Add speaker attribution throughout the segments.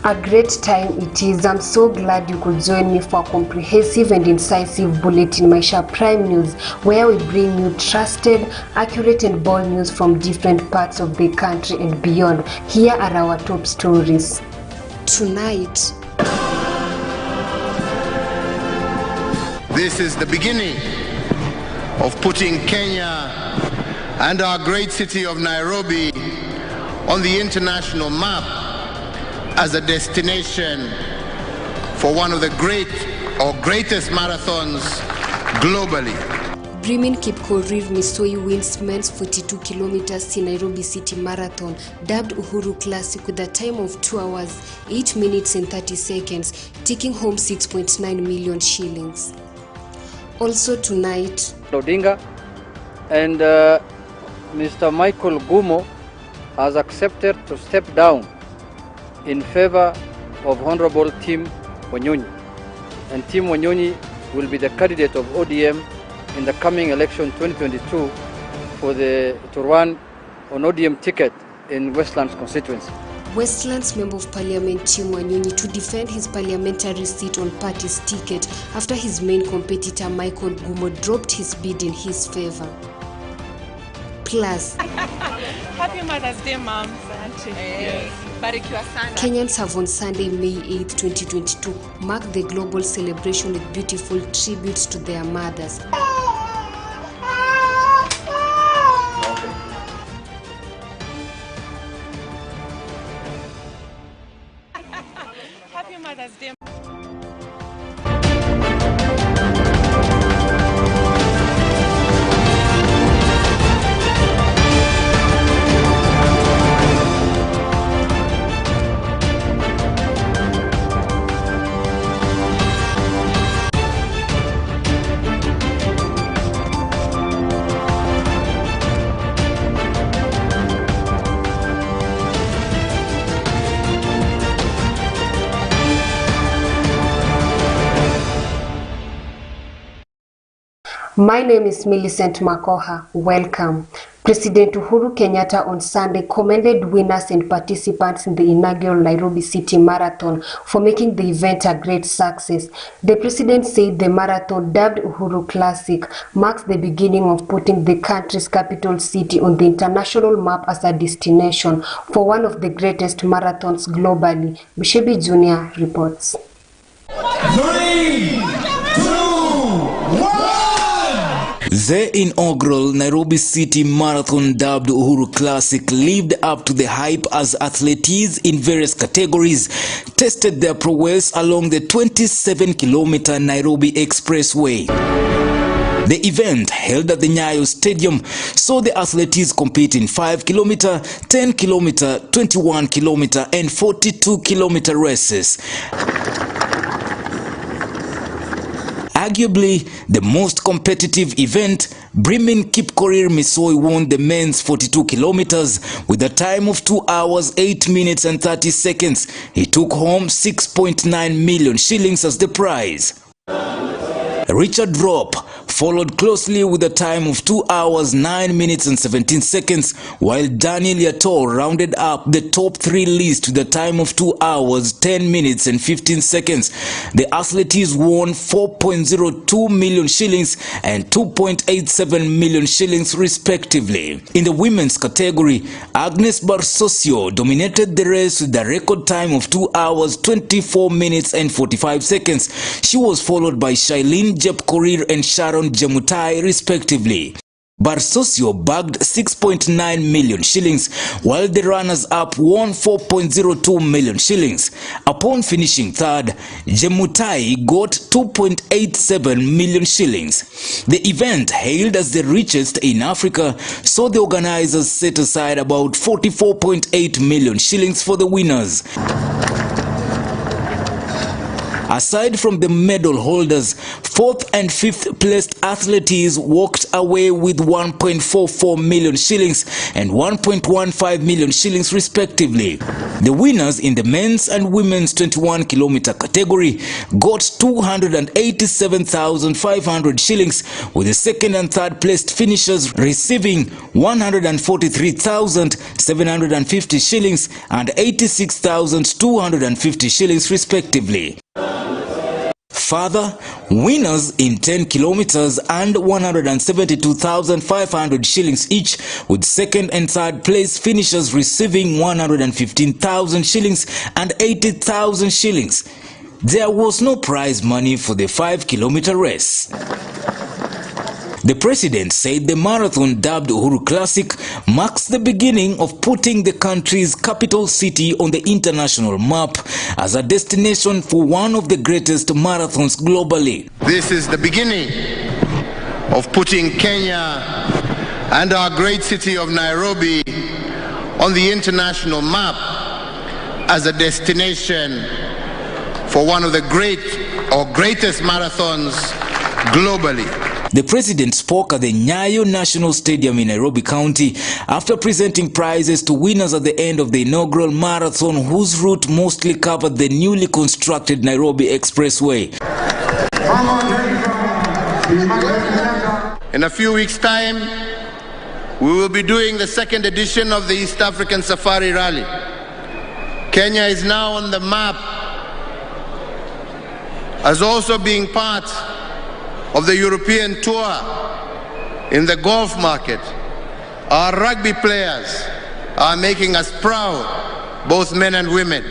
Speaker 1: A great time it is. I'm so glad you could join me for a comprehensive and incisive bulletin Maisha Prime News, where we bring you trusted, accurate and bold news from different parts of the country and beyond. Here are our top stories. Tonight,
Speaker 2: this is the beginning of putting Kenya and our great city of Nairobi on the international map as a destination for one of the greatest marathons globally.
Speaker 1: Brimin Kipkorir Misoi wins men's 42 kilometers in Nairobi City Marathon, dubbed Uhuru Classic, with a time of 2 hours, 8 minutes and 30 seconds, taking home 6.9 million shillings. Also tonight,
Speaker 3: Odinga and Mr. Michael Gumo has accepted to step down in favor of Honorable Tim Wanyonyi, and Tim Wanyonyi will be the candidate of ODM in the coming election 2022 to run on ODM ticket in Westlands constituency.
Speaker 1: Westlands Member of Parliament Tim Wanyonyi to defend his parliamentary seat on party's ticket after his main competitor Michael Gumo dropped his bid in his favor. Plus,
Speaker 4: Happy Mother's Day, Mom. Yes.
Speaker 1: Kenyans have on Sunday, May 8, 2022, marked the global celebration with beautiful tributes to their mothers.
Speaker 4: Happy Mother's Day.
Speaker 1: My name is Millicent Makoha. Welcome. President Uhuru Kenyatta on Sunday commended winners and participants in the inaugural Nairobi City Marathon for making the event a great success. The president said the marathon, dubbed Uhuru Classic, marks the beginning of putting the country's capital city on the international map as a destination for one of the greatest marathons globally. Bishebi Jr. reports.
Speaker 5: 3, 2, 1!
Speaker 6: The inaugural Nairobi City Marathon, dubbed Uhuru Classic, lived up to the hype as athletes in various categories tested their prowess along the 27-kilometer Nairobi Expressway. The event, held at the Nyayo Stadium, saw the athletes compete in 5-kilometer, 10-kilometer, 21-kilometer and 42-kilometer races. Arguably the most competitive event, Brimin Kipkorir Misoi won the men's 42 kilometers with a time of 2 hours, 8 minutes and 30 seconds. He took home 6.9 million shillings as the prize. Richard Ropp followed closely with a time of 2 hours, 9 minutes and 17 seconds, while Daniel Yator rounded up the top 3 list with a time of 2 hours, 10 minutes and 15 seconds. The athletes won 4.02 million shillings and 2.87 million shillings respectively. In the women's category, Agnes Barsosio dominated the race with a record time of 2 hours, 24 minutes and 45 seconds. She was followed by Shailene Jepkorir and Sharon Jemutai respectively. Barsosio bagged 6.9 million shillings, while the runners-up won 4.02 million shillings. Upon finishing third, Jemutai got 2.87 million shillings. The event, hailed as the richest in Africa, saw the organizers set aside about 44.8 million shillings for the winners. Aside from the medal holders, 4th and 5th placed athletes walked away with 1.44 million shillings and 1.15 million shillings respectively. The winners in the men's and women's 21-kilometer category got 287,500 shillings, with the second and third placed finishers receiving 143,750 shillings and 86,250 shillings respectively. Further, winners in 10 kilometers earned 172,500 shillings each, with second and third place finishers receiving 115,000 shillings and 80,000 shillings. There was no prize money for the 5-kilometer race. The president said the marathon, dubbed Uhuru Classic, marks the beginning of putting the country's capital city on the international map as a destination for one of the greatest marathons globally.
Speaker 2: This is the beginning of putting Kenya and our great city of Nairobi on the international map as a destination for one of the greatest marathons globally.
Speaker 6: The president spoke at the Nyayo National Stadium in Nairobi County after presenting prizes to winners at the end of the inaugural marathon, whose route mostly covered the newly constructed Nairobi Expressway.
Speaker 2: In a few weeks' time, we will be doing the second edition of the East African Safari Rally. Kenya is now on the map as also being part of the European tour in the golf market. Our rugby players are making us proud, both men and women.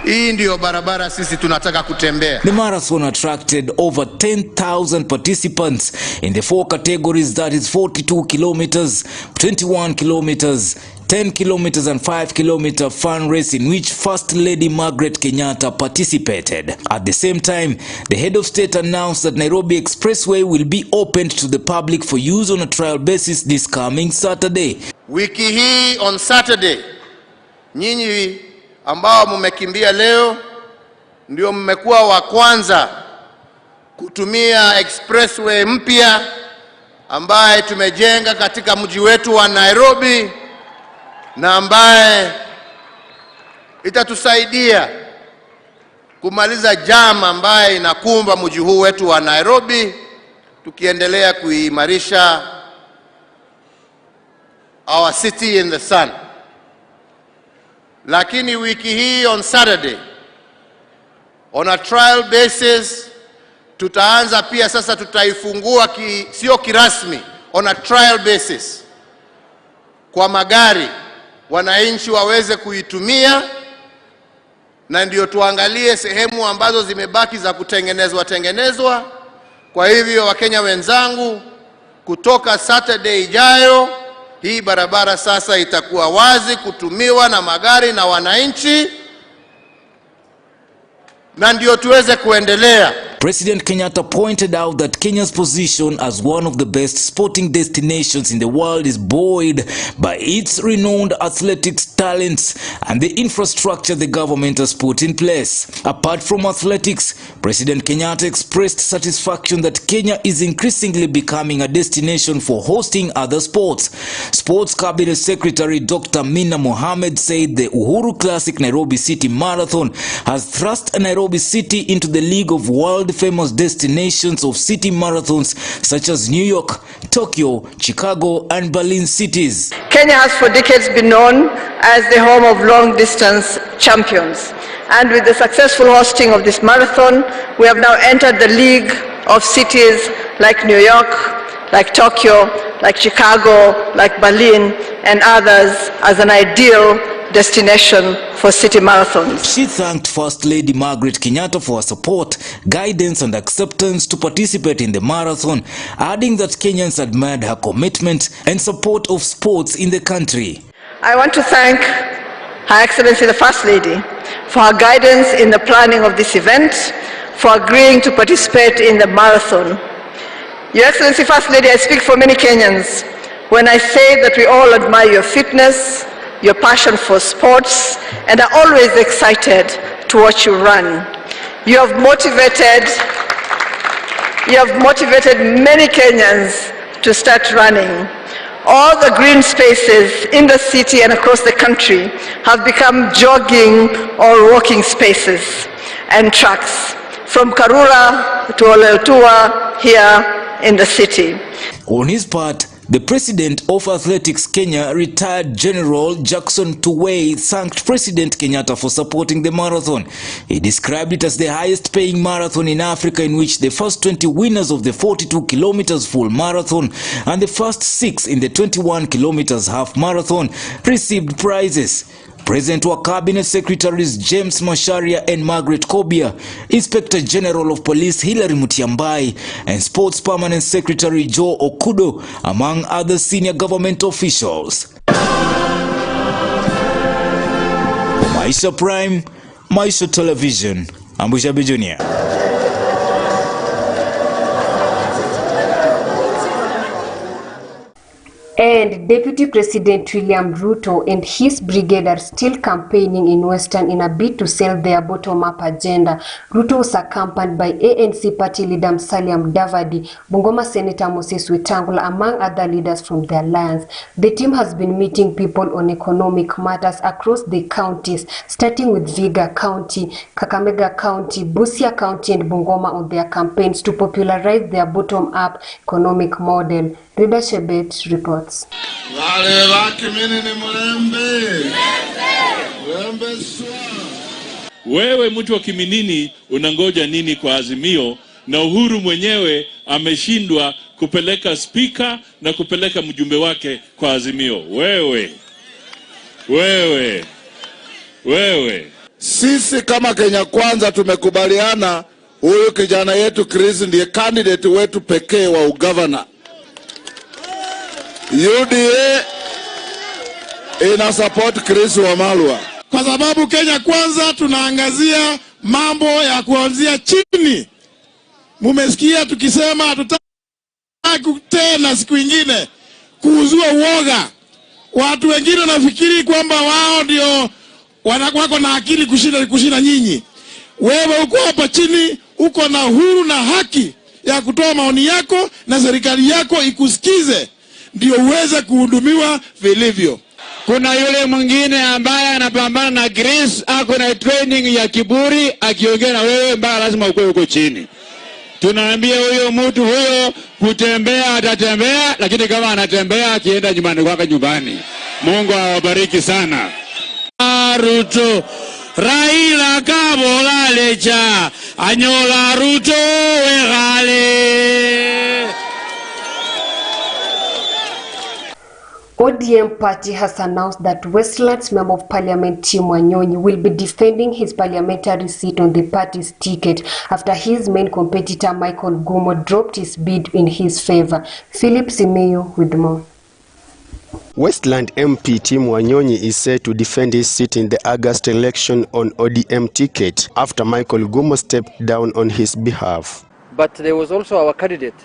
Speaker 2: Hii ndio barabara sisi tunataka kutembea.
Speaker 6: The marathon attracted over 10,000 participants in the 4 categories, that is 42 kilometers, 21 kilometers, 10 kilometers and 5-kilometer fun race, in which First Lady Margaret Kenyatta participated. At the same time, the head of state announced that Nairobi Expressway will be opened to the public for use on a trial basis this coming Saturday.
Speaker 2: Wiki hii on Saturday, nyinyi ambao mmekimbia leo ndio mmekuwa wa kwanza kutumia expressway mpya ambaye tumejenga katika mji wetu wa Nairobi, na ambaye itatusaidia kumaliza jam ambaye inakumba mji huu wetu wa Nairobi, tukiendelea kuimarisha our city in the sun. Lakini wiki hii on Saturday, on a trial basis, tutaanza pia sasa, tutaifungua sio kirasmi, on a trial basis, kwa magari wananchi waweze kuitumia, na ndio tuangalie sehemu ambazo zimebaki za kutengenezwa. Kwa hivyo Wakenya wenzangu, kutoka Saturday ijayo, hii barabara sasa itakuwa wazi kutumiwa na magari na wananchi, na ndio tuweze kuendelea.
Speaker 6: President Kenyatta pointed out that Kenya's position as one of the best sporting destinations in the world is buoyed by its renowned athletics talents and the infrastructure the government has put in place. Apart from athletics, President Kenyatta expressed satisfaction that Kenya is increasingly becoming a destination for hosting other sports. Sports Cabinet Secretary Dr. Mina Mohammed said the Uhuru Classic Nairobi City Marathon has thrust Nairobi City into the league of world-famous destinations of city marathons such as New York, Tokyo, Chicago, and Berlin cities.
Speaker 7: Kenya has for decades been known as the home of long-distance champions. And with the successful hosting of this marathon, we have now entered the league of cities like New York, like Tokyo, like Chicago, like Berlin, and others as an ideal destination for city marathons.
Speaker 6: She thanked First Lady Margaret Kenyatta for her support, guidance, and acceptance to participate in the marathon, adding that Kenyans admired her commitment and support of sports in the country.
Speaker 7: I want to thank Her Excellency the First Lady for her guidance in the planning of this event, for agreeing to participate in the marathon. Your Excellency First Lady, I speak for many Kenyans when I say that we all admire your fitness, your passion for sports, and are always excited to watch you run. You have motivated many Kenyans to start running. All the green spaces in the city and across the country have become jogging or walking spaces and tracks, from Karura to Oleltua here in the city.
Speaker 6: On his part, the president of Athletics Kenya, retired General Jackson Tuwei, thanked President Kenyatta for supporting the marathon. He described it as the highest paying marathon in Africa, in which the first 20 winners of the 42 kilometers full marathon and the first 6 in the 21 kilometers half marathon received prizes. Present were Cabinet Secretaries James Macharia and Margaret Kobia, Inspector General of Police Hilary Mutiambai, and Sports Permanent Secretary Joe Okudo, among other senior government officials. Maisha Prime, Maisha Television, Ambushabi Junior.
Speaker 1: And Deputy President William Ruto and his brigade are still campaigning in Western in a bid to sell their bottom-up agenda. Ruto was accompanied by ANC party leader Musalia Mudavadi, Bungoma Senator Moses Wetangula, among other leaders from the alliance. The team has been meeting people on economic matters across the counties, starting with Viga County, Kakamega County, Busia County, and Bungoma on their campaigns to popularize their bottom-up economic model. Rida Shebet reports.
Speaker 8: Wewe mtu wa Kiminini unangoja nini kwa Azimio, na Uhuru mwenyewe ameshindwa kupeleka spika na kupeleka mjumbe wake kwa Azimio? Wewe.
Speaker 2: Sisi kama Kenya Kwanza tumekubaliana huyu kijana yetu Chris ndiye candidate wetu pekee wa ugavana. UDA ina support Chris Wamalwa
Speaker 9: kwa sababu Kenya Kwanza tunaangazia mambo ya kuanzia chini. Mumesikia tukisema hatutaki tena siku nyingine kuuzua uoga. Watu wengine wanafikiri kwamba wao ndio wako na akili kushinda nyinyi. Wewe uko hapa chini, uko na uhuru na haki ya kutoa maoni yako na serikali yako ikusikize, ndio uweze kuhudumiwa vilivyo.
Speaker 10: Kuna yule mwingine ambaye anapambana na Grace, ako na training ya kiburi, akiongea na wewe mbaya lazima ukwe uko chini. Tunaambia huyo mtu huyo kutembea atatembea, lakini kama anatembea akienda nyumbani kwake nyumbani. Mungu awabariki sana. Ruto Raila kabola lecha anyola Ruto wegale.
Speaker 1: ODM party has announced that Westlands Member of Parliament Tim Wanyonyi will be defending his parliamentary seat on the party's ticket after his main competitor Michael Gumo dropped his bid in his favor. Philip Simeyu with more.
Speaker 11: Westland MP Tim Wanyonyi is set to defend his seat in the August election on ODM ticket after Michael Gumo stepped down on his behalf.
Speaker 3: But there was also our candidate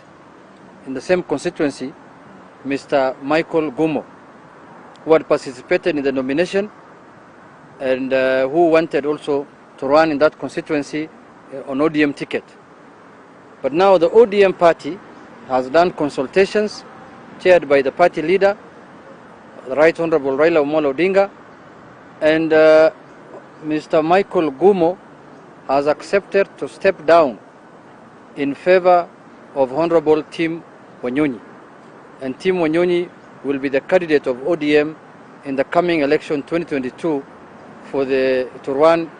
Speaker 3: in the same constituency, Mr. Michael Gumo, who had participated in the nomination and who wanted also to run in that constituency on ODM ticket. But now the ODM party has done consultations chaired by the party leader, the Right Honorable Raila Amolo Odinga, and Mr. Michael Gumo has accepted to step down in favor of Honorable Tim Wanyonyi. And Tim Wanyonyi will be the candidate of ODM in the coming election 2022 to run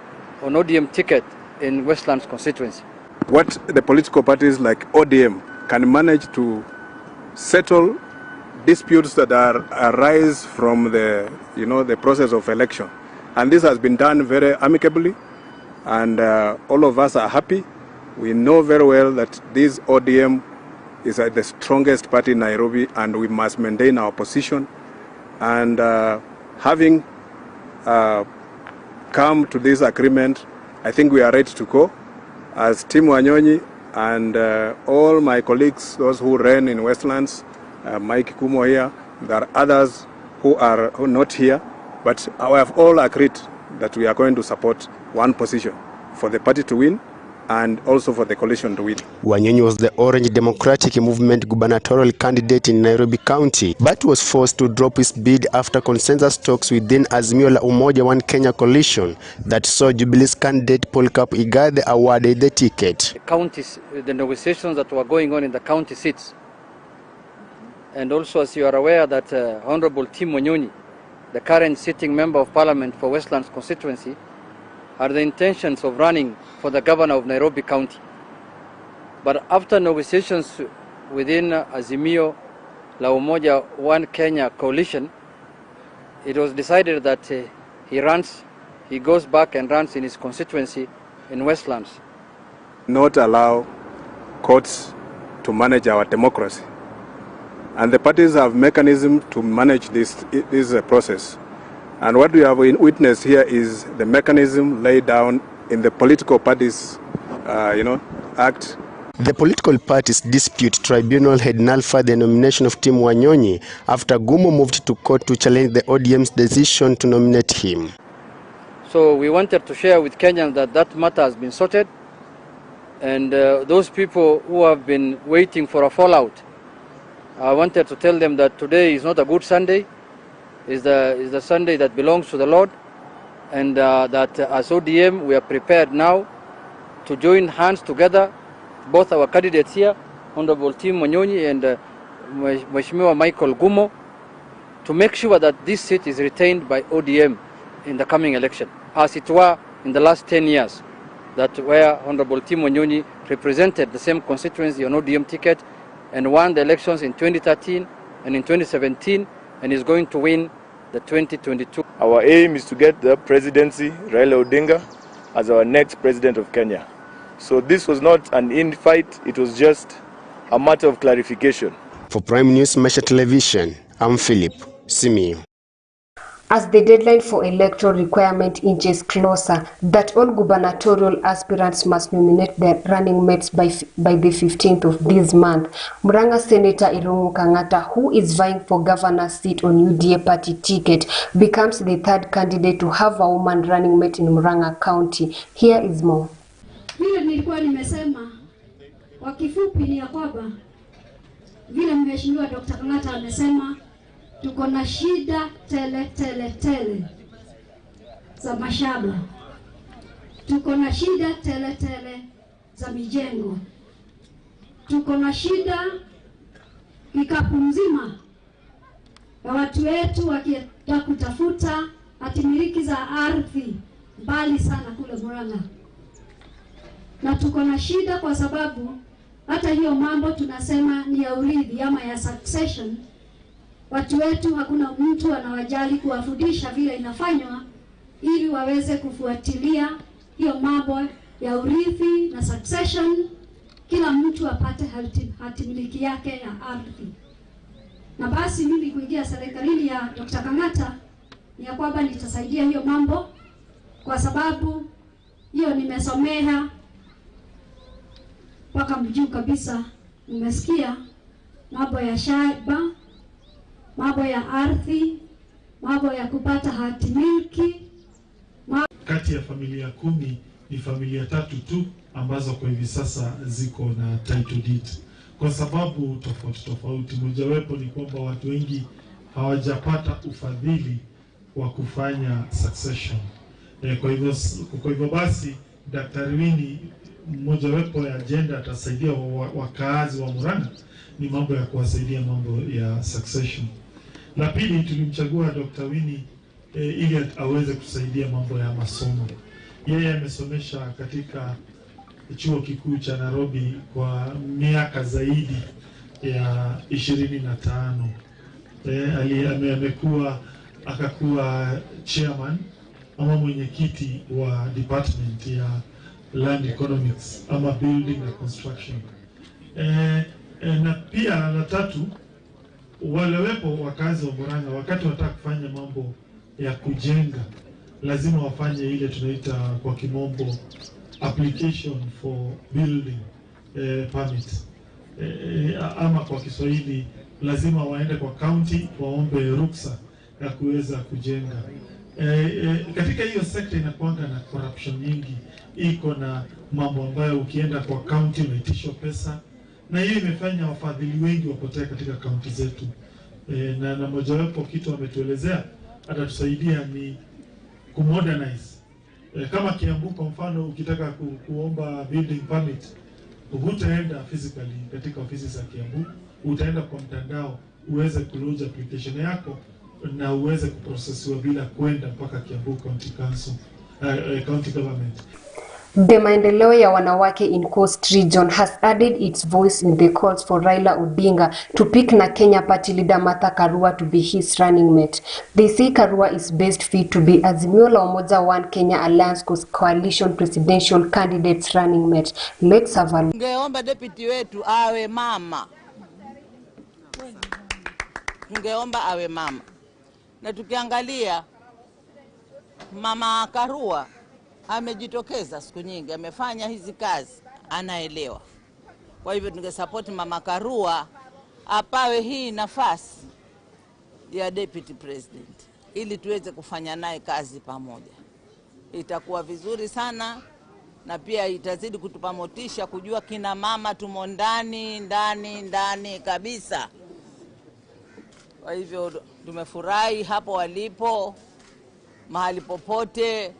Speaker 3: on ODM ticket in Westlands constituency.
Speaker 12: What the political parties like ODM can manage to settle disputes that arise from the process of election, and this has been done very amicably, and all of us are happy. We know very well that this ODM is the strongest party in Nairobi, and we must maintain our position. And having come to this agreement, I think we are ready to go. As Tim Wanyonyi and all my colleagues, those who ran in Westlands, Mike Kumo here, there are others who are not here, but we have all agreed that we are going to support one position for the party to win and also for the coalition to win.
Speaker 11: Wanyonyi was the Orange Democratic Movement gubernatorial candidate in Nairobi County, but was forced to drop his bid after consensus talks within Azimio la Umoja One Kenya coalition that saw Jubilee's candidate Paul Igathe awarded the ticket.
Speaker 3: Counties, the negotiations that were going on in the county seats, and also as you are aware that Honorable Tim Wanyonyi, the current sitting member of Parliament for Westlands constituency, are the intentions of running for the governor of Nairobi County. But after negotiations within Azimio la Umoja One Kenya coalition, it was decided that he goes back and runs in his constituency in Westlands.
Speaker 12: Not allow courts to manage our democracy. And the parties have mechanism to manage this process. And what we have witnessed here is the mechanism laid down in the political parties, act.
Speaker 11: The political parties dispute tribunal had nullified the nomination of Tim Wanyonyi after Gumo moved to court to challenge the ODM's decision to nominate him.
Speaker 3: So we wanted to share with Kenyans that matter has been sorted, and those people who have been waiting for a fallout, I wanted to tell them that today is not a good Sunday. Is the Sunday that belongs to the Lord, and that as ODM we are prepared now to join hands together, both our candidates here, Honorable Tim Wanyonyi and Mheshimiwa Michael Gumo, to make sure that this seat is retained by ODM in the coming election, as it were in the last 10 years, that where Honorable Tim Wanyonyi represented the same constituency on ODM ticket and won the elections in 2013 and in 2017, and is going to win the 2022.
Speaker 13: Our aim is to get the presidency, Raila Odinga, as our next president of Kenya. So this was not an in-fight, it was just a matter of clarification.
Speaker 11: For Prime News Maisha Television, I'm Philip Simiyu.
Speaker 1: As the deadline for electoral requirement inches closer, that all gubernatorial aspirants must nominate their running mates by the 15th of this month, Murang'a Senator Irungu Kang'ata, who is vying for governor's seat on UDA party ticket, becomes the third candidate to have a woman running mate in Murang'a County. Here is more.
Speaker 14: Vile nilikuwa nimesema kwa kifupi ni ya kwamba vile Mheshimiwa Dr. Kang'ata amesema tuko na shida tele za mashamba, tuko na shida tele za mijengo, tuko na shida kikapu mzima ya watu wetu wakienda kutafuta hatimiliki za ardhi mbali sana kule Murang'a, na tuko na shida kwa sababu hata hiyo mambo tunasema ni ya urithi ama ya succession. Watu wetu hakuna mtu anawajali kuwafundisha vile inafanywa ili waweze kufuatilia hiyo mambo ya urithi na succession, kila mtu apate hatimiliki yake ya ardhi. Na basi mimi kuingia serikalini ya Dr. Kang'ata ni ya kwamba nitasaidia hiyo mambo, kwa sababu hiyo nimesomea mpaka mjuu kabisa. Nimesikia mambo ya shamba, mambo ya ardhi, mambo ya kupata hatimiliki.
Speaker 15: Kati ya familia 10 ni familia 3 tu ambazo kwa hivi sasa ziko na title deed, kwa sababu tofauti. Mojawapo ni kwamba watu wengi hawajapata ufadhili wa kufanya succession. Kwa hivyo basi Daktari Winnie, mojawapo ya agenda atasaidia wakaazi wa Murang'a ni mambo ya kuwasaidia mambo ya succession. La pili, tulimchagua Dr. Winnie ili aweze kusaidia mambo ya masomo. Yeye amesomesha katika chuo kikuu cha Nairobi kwa miaka zaidi ya 25. Akakuwa chairman ama mwenyekiti wa department ya land economics ama building and construction. Na pia la tatu, walewepo wakazi wa Murang'a wakati wanataka kufanya mambo ya kujenga lazima wafanye ile tunaita kwa kimombo application for building permit, ama kwa Kiswahili lazima waende kwa county waombe ruksa ya kuweza kujenga. Katika hiyo sekta inakuanga na corruption nyingi, iko na mambo ambayo ukienda kwa county unaitishwa pesa, na hiyo imefanya wafadhili wengi wapotee katika county zetu. Na mojawapo kitu ametuelezea atatusaidia ni kumodernize. Kama Kiambu kwa mfano, ukitaka kuomba building permit, hutaenda physically katika ofisi za Kiambu, utaenda kwa mtandao uweze kulodge application yako na uweze kuprocessiwa bila kwenda mpaka Kiambu County Council, county government.
Speaker 1: The maendeleo ya wanawake in Coast Region has added its voice in the calls for Raila Odinga to pick na Kenya Party leader Martha Karua to be his running mate. They say Karua is best fit to be Azimio la Umoja One Kenya Alliance Coalition presidential candidate's running mate. Let's have a look.
Speaker 16: Tungeomba deputy wetu awe mama. Tungeomba awe mama. Na tukiangalia Mama Karua amejitokeza siku nyingi, amefanya hizi kazi, anaelewa. Kwa hivyo tungesupport Mama Karua apawe hii nafasi ya deputy president ili tuweze kufanya naye kazi pamoja. Itakuwa vizuri sana na pia itazidi kutupa motisha kujua kina mama tumo ndani kabisa. Kwa hivyo tumefurahi hapo walipo, mahali popote.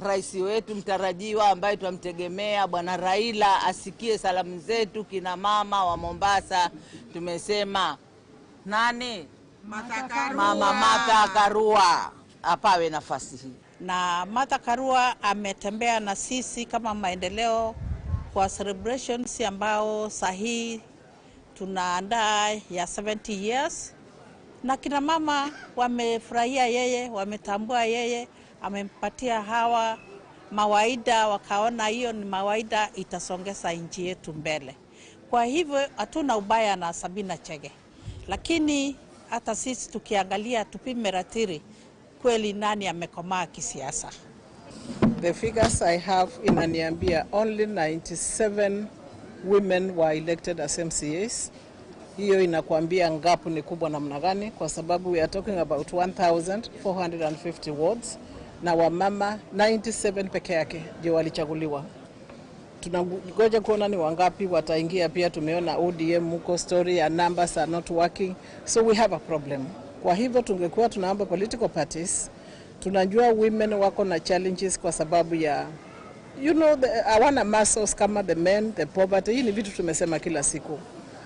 Speaker 16: Rais wetu mtarajiwa ambaye tunamtegemea Bwana Raila asikie salamu zetu kina mama wa Mombasa. Tumesema nani? Mama Martha Karua apawe nafasi hii.
Speaker 17: Na Martha Karua ametembea na sisi kama maendeleo kwa celebrations ambao sahihi tunaandaa ya 70 years. Na kina mama wamefurahia yeye, wametambua yeye, amempatia hawa mawaida, wakaona hiyo ni mawaida itasongeza nchi yetu mbele. Kwa hivyo hatuna ubaya na Sabina Chege, lakini hata sisi tukiangalia tupime ratiri kweli nani amekomaa kisiasa.
Speaker 18: The figures I have inaniambia only 97 women were elected as MCAs. Hiyo inakuambia ngapu ni kubwa namna gani, kwa sababu we are talking about 1450 wards na wamama 97 peke yake ndio walichaguliwa. Tunangoja kuona ni wangapi wataingia. Pia tumeona ODM muko story ya numbers are not working, so we have a problem. Kwa hivyo tungekuwa tunaomba political parties, tunajua women wako na challenges kwa sababu ya hawana muscles kama the men, the poverty. Hii ni vitu tumesema kila siku.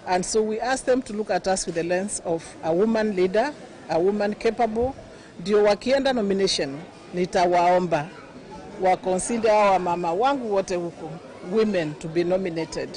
Speaker 18: And so we ask them to look at us with the lens of a woman leader, a woman capable. Ndio wakienda nomination, nitawaomba wa consider hawa mama wangu wote huko, women to be nominated,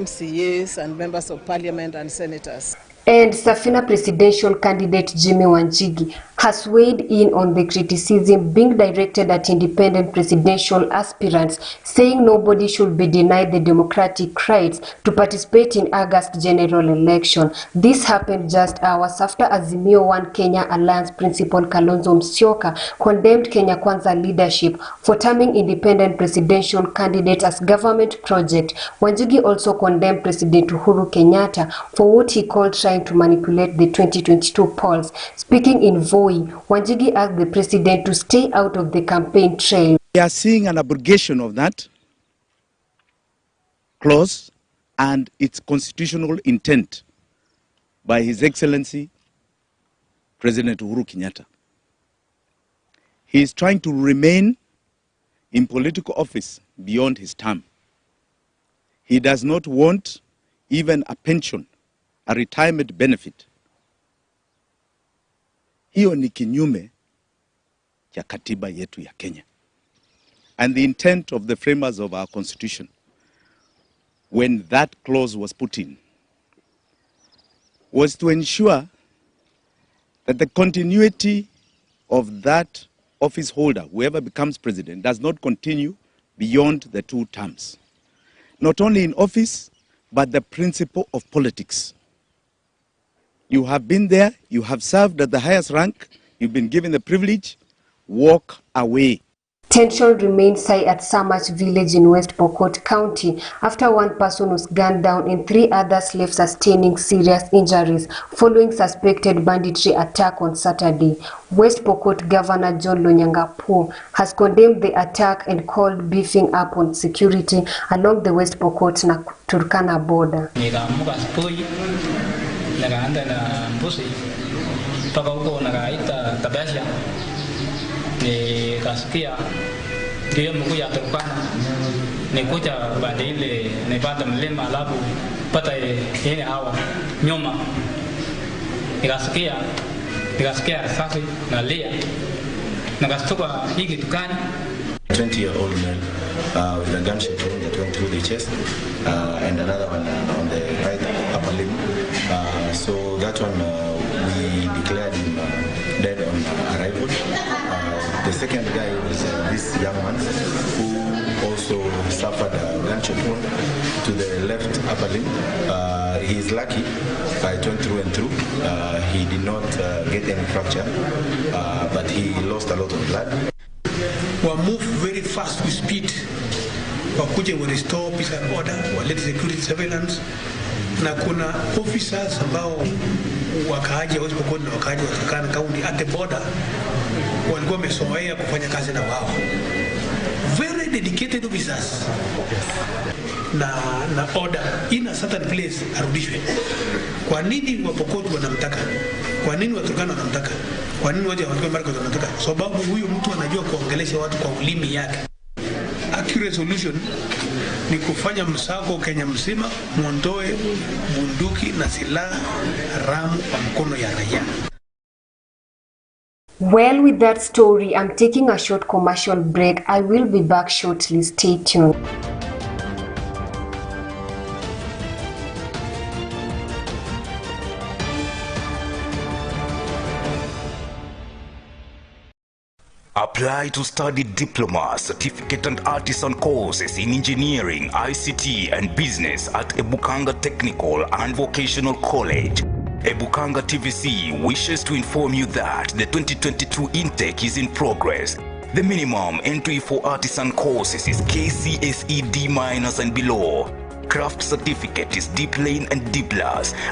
Speaker 18: MCAs and members of parliament and senators.
Speaker 1: And Safina presidential candidate Jimmy Wanjigi has weighed in on the criticism being directed at independent presidential aspirants, saying nobody should be denied the democratic rights to participate in August general election. This happened just hours after Azimio One Kenya Alliance principal Kalonzo Musyoka condemned Kenya Kwanza leadership for terming independent presidential candidates as government project. Wanjigi also condemned President Uhuru Kenyatta for what he called trying to manipulate the 2022 polls. Speaking in Voi, Wanjigi asked the president to stay out of the campaign trail.
Speaker 19: We are seeing an abrogation of that clause and its constitutional intent by His Excellency President Uhuru Kenyatta. He is trying to remain in political office beyond his term. He does not want even a pension, a retirement benefit. Hiyo ni kinyume cha katiba yetu ya Kenya. And the intent of the framers of our constitution, when that clause was put in, was to ensure that the continuity of that office holder, whoever becomes president, does not continue beyond the 2 terms. Not only in office, but the principle of politics. You have been there, you have served at the highest rank, you've been given the privilege, walk away.
Speaker 1: Tension remains high at Samach village in West Pokot County after one person was gunned down and 3 others left sustaining serious injuries following suspected banditry attack on Saturday. West Pokot Governor John Lonyangapuo has condemned the attack and called beefing up on security along the West Pokot na Turkana border.
Speaker 20: Kasikia dia mkuu ya Turkana nikuja baada ile nipata mlima alafu pata yeye hawa nyuma nikasikia risasi na lia nikastuka hiki dukani
Speaker 21: 20-year-old male with a gunshot wound that went through the chest and another one on the right upper limb. So that one we declared him dead on arrival. The second guy was this young man who also suffered a gunshot wound to the left upper limb. He is lucky, it went through and through. He did not get any fracture, but he lost a lot of blood.
Speaker 22: We move very fast with speed. Wakuje we restore peace and order, walete security surveillance. Na kuna officers ambao wakaaje West Pokot na wakaaje wa Turkana County at the border walikuwa wamezoea kufanya kazi na wao. Very dedicated officers. Na order in a certain place arudishwe. Kwa nini wa Pokot wanamtaka? Kwa nini wa Turkana wanamtaka? Kwa nini waje watu Marko wanataka? Sababu huyu mtu anajua kuongelesha watu kwa ulimi yake. Accurate solution ni kufanya msako Kenya mzima, muondoe bunduki na silaha haramu kwa mkono ya raia.
Speaker 1: Well, with that story, I'm taking a short commercial break. I will be back shortly. Stay tuned.
Speaker 6: Apply to study diploma, certificate and artisan courses in engineering, ICT and business at Ebukanga Technical and Vocational College. Ebukanga TVC wishes to inform you that the 2022 intake is in progress. The minimum entry for artisan courses is KCSE D- and below. Craft certificate is D plain and D+,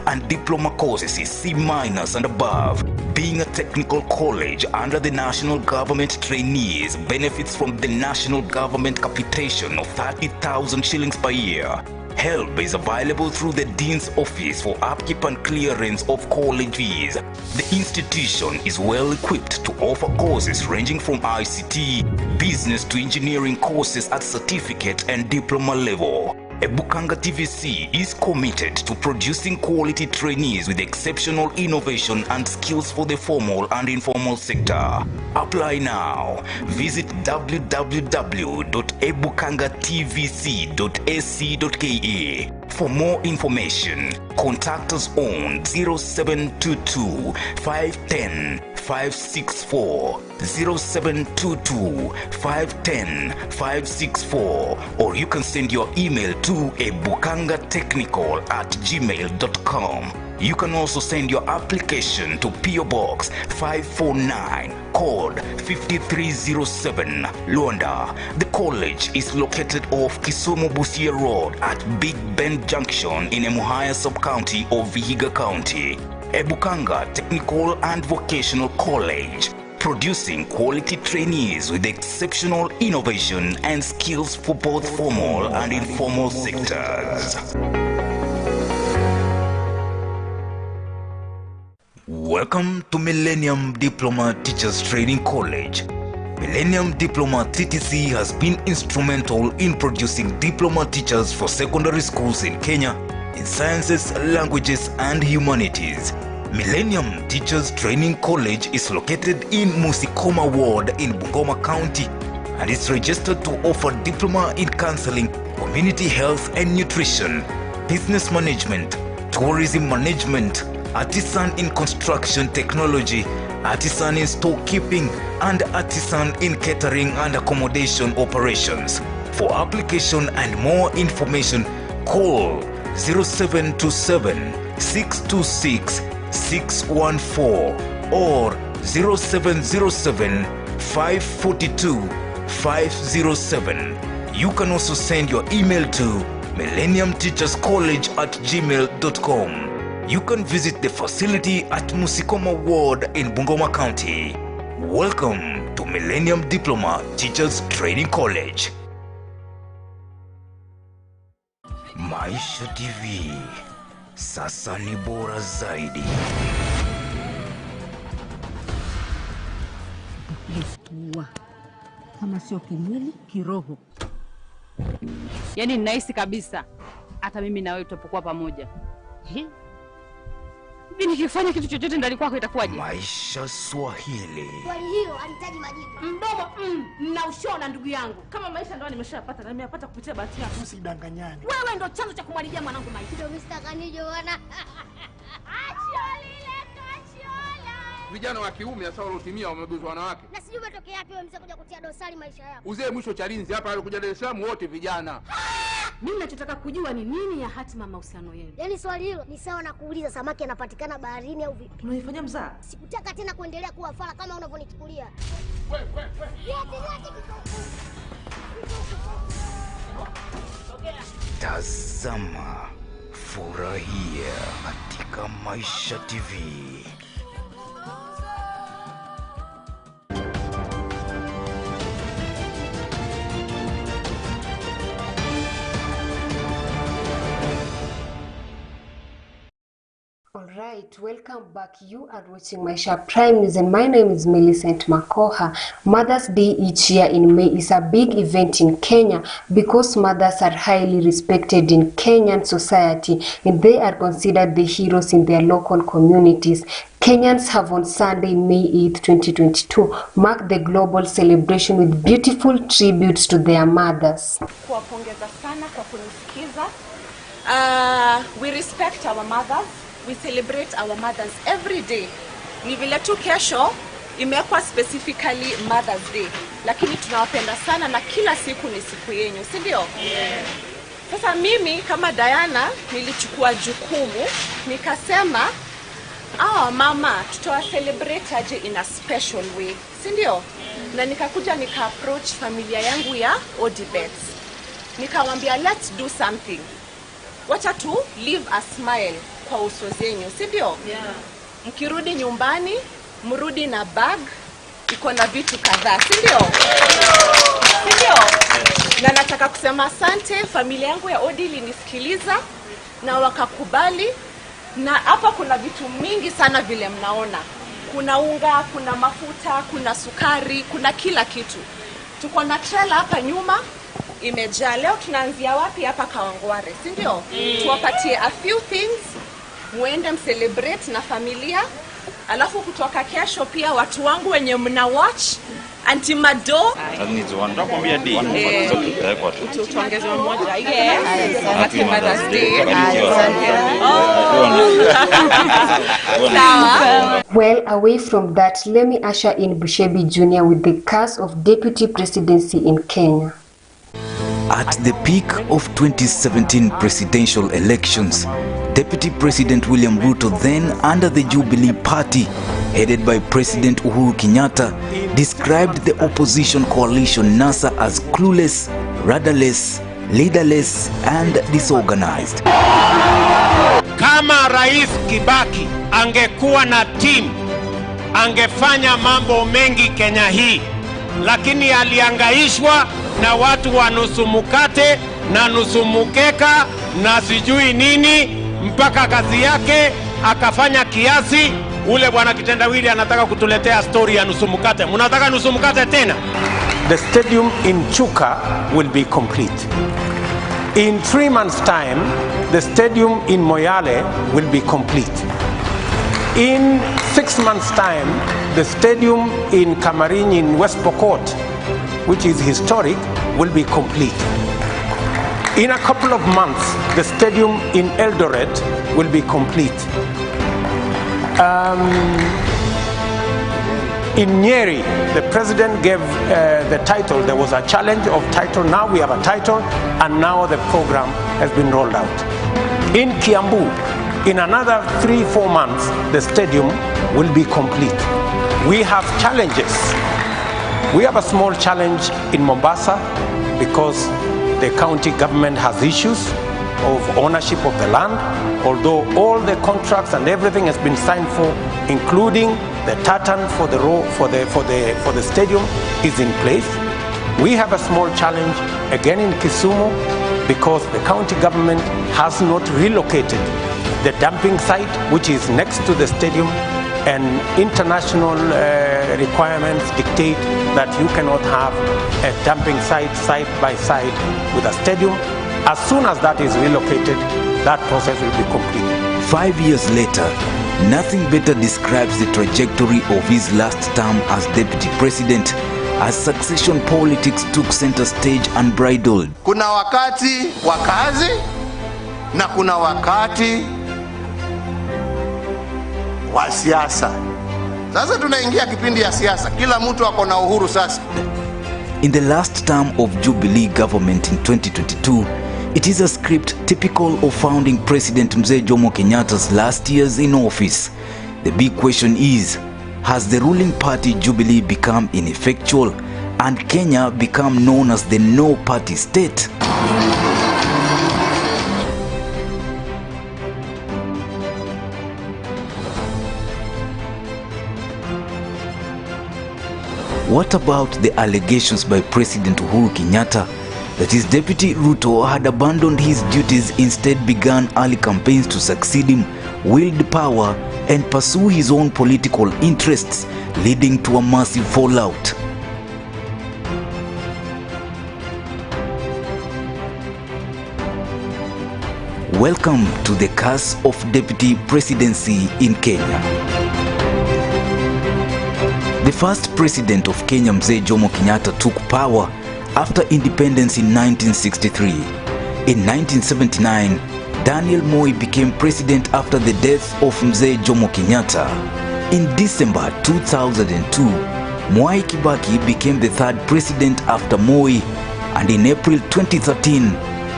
Speaker 6: and diploma courses is C- and above. Being a technical college under the national government, trainees benefits from the national government capitation of 30,000 shillings per year. Help is available through the Dean's Office for upkeep and clearance of college fees. The institution is well equipped to offer courses ranging from ICT, business to engineering courses at certificate and diploma level. Ebukanga TVC is committed to producing quality trainees with exceptional innovation and skills for the formal and informal sector. Apply now. Visit www.ebukangatvc.ac.ke. For more information, contact us on 0722 510 564, 0722 510 564, or you can send your email to ebukangatechnical@gmail.com. You can also send your application to PO Box 549, code 5307, Luanda. The college is located off Kisumu Busia Road at Big Bend Junction in Emuhaya Sub-County of Vihiga County. Ebukanga Technical and Vocational College, producing quality trainees with exceptional innovation and skills for both formal and informal sectors. Welcome to Millennium Diploma Teachers Training College. Millennium Diploma TTC has been instrumental in producing diploma teachers for secondary schools in Kenya in sciences, languages, and humanities. Millennium Teachers Training College is located in Musikoma Ward in Bungoma County and is registered to offer diploma in counseling, community health and nutrition, business management, tourism management, artisan in construction technology, artisan in storekeeping, and artisan in catering and accommodation operations. For application and more information, call 0727 626 614 or 0707 542 507. You can also send your email to millenniumteacherscollege@gmail.com. You can visit the facility at Musikoma Ward in Bungoma County. Welcome to Millennium Diploma Teachers Training College. Maisha TV, sasa ni bora zaidi.
Speaker 4: Kama sio kimwili, kiroho.
Speaker 5: Yaani ninahisi kabisa hata mimi na wewe tutapokuwa pamoja. Hivi nikifanya kitu chochote ndani kwako itakuwaje?
Speaker 6: Maisha Swahili.
Speaker 23: Swali hilo alitaji majibu.
Speaker 5: Mdomo na ushona ndugu yangu. Kama Maisha ndo nimeshapata na nimepata kupitia bahati yako.
Speaker 4: Usidanganyane.
Speaker 5: Wewe ndo chanzo cha kumharibia mwanangu Maisha.
Speaker 23: Ndio Mr. Kanijo bwana.
Speaker 24: Vijana wa kiume hasa waliotimia wameguzwa wanawake.
Speaker 23: Na sijui umetokea wapi wewe mzee kuja kutia dosari maisha yako.
Speaker 24: Uzee mwisho Chalinzi hapa alikuja Dar es Salaam wote vijana.
Speaker 5: Mimi ninachotaka kujua ni nini ya hatima mahusiano yenu.
Speaker 23: Yaani swali hilo ni sawa na kuuliza samaki anapatikana baharini au vipi?
Speaker 5: Unaifanya mzaa?
Speaker 23: Sikutaka tena kuendelea kuwa fala kama unavyonichukulia.
Speaker 6: Tazama, furahia katika Maisha TV.
Speaker 1: Alright, welcome back. You are watching Maisha Prime News and my name is Millicent Makoha. Mother's Day each year in May is a big event in Kenya because mothers are highly respected in Kenyan society and they are considered the heroes in their local communities. Kenyans have on Sunday, May 8, 2022, marked the global celebration with beautiful tributes to their mothers.
Speaker 25: Kuwapongeza sana kwa kunisikiza. We respect our mothers. We celebrate our mothers every day. Ni vile tu kesho imekuwa specifically Mother's Day, lakini tunawapenda sana na kila siku ni siku yenu, si ndio? Sasa mimi kama Diana nilichukua jukumu nikasema mama tutawa celebrate aje in a special way, si ndio? Na nikakuja nika approach familia yangu ya Odibets. Nikamwambia let's do something. Wacha tu leave a smile kwa uso zenyu, si ndio? Mkirudi nyumbani, mrudi na bag iko na vitu kadhaa, si ndio? Si ndio? Na nataka kusema asante, familia yangu ya Odi ilinisikiliza na wakakubali, na hapa kuna vitu mingi sana vile mnaona. Kuna unga, kuna mafuta, kuna sukari, kuna kila kitu. Tuko na trailer hapa nyuma imejaa. Leo tunaanzia wapi? Hapa Kawangware, si ndio? Tuwapatie a few things, muende mcelebrate na familia. Alafu kutoka kesho pia watu wangu wenye mna watch Auntie Mado
Speaker 26: nakwambia D
Speaker 25: tuongeze mmoja. Happy Mother's Day.
Speaker 1: Well, away from that, let me usher in Bushebi Jr. with the cast of deputy presidency in Kenya.
Speaker 6: At the peak of 2017 presidential elections, Deputy President William Ruto, then under the Jubilee Party, headed by President Uhuru Kenyatta, described the opposition coalition NASA as clueless, rudderless, leaderless, and disorganized.
Speaker 27: Kama Rais Kibaki angekuwa na team, angefanya mambo mengi Kenya hii, lakini aliangaishwa na watu wa nusu mkate na nusu mkeka na sijui nini, mpaka kazi yake akafanya kiasi. Ule bwana kitendawili anataka kutuletea story ya nusu mkate. Mnataka nusu mkate tena?
Speaker 28: The stadium in Chuka will be complete. In 3 months' time, the stadium in Moyale will be complete. In 6 months' time, the stadium in Kamarin in West Pokot, which is historic, will be complete. In a couple of months, the stadium in Eldoret will be complete. In Nyeri, the president gave the title. There was a challenge of title. Now we have a title, and now the program has been rolled out. In Kiambu, in another 3-4 months, the stadium will be complete. We have challenges We have a small challenge in Mombasa because the county government has issues of ownership of the land, although all the contracts and everything has been signed for, including the tartan for the stadium is in place. We have a small challenge again in Kisumu because the county government has not relocated the dumping site, which is next to the stadium, and international requirements dictate that you cannot have a dumping site side by side with a stadium. As soon as that is relocated, that process will be completed.
Speaker 6: 5 years later, nothing better describes the trajectory of his last term as deputy president, as succession politics took center stage unbridled.
Speaker 2: Kuna wakati wa kazi na kuna wakati wa siasa. Sasa tunaingia kipindi ya siasa. Kila mtu ako na uhuru sasa.
Speaker 6: In the last term of Jubilee government in 2022, it is a script typical of founding President Mzee Jomo Kenyatta's last years in office. The big question is, has the ruling party Jubilee become ineffectual and Kenya become known as the no-party state? What about the allegations by President Uhuru Kenyatta that his deputy Ruto had abandoned his duties, instead began early campaigns to succeed him, wield power and pursue his own political interests, leading to a massive fallout? Welcome to the curse of deputy presidency in Kenya. The first president of Kenya, Mzee Jomo Kenyatta, took power after independence in 1963. In 1979, Daniel Moi became president after the death of Mzee Jomo Kenyatta. In December 2002, Mwai Kibaki became the third president after Moi, and in April 2013,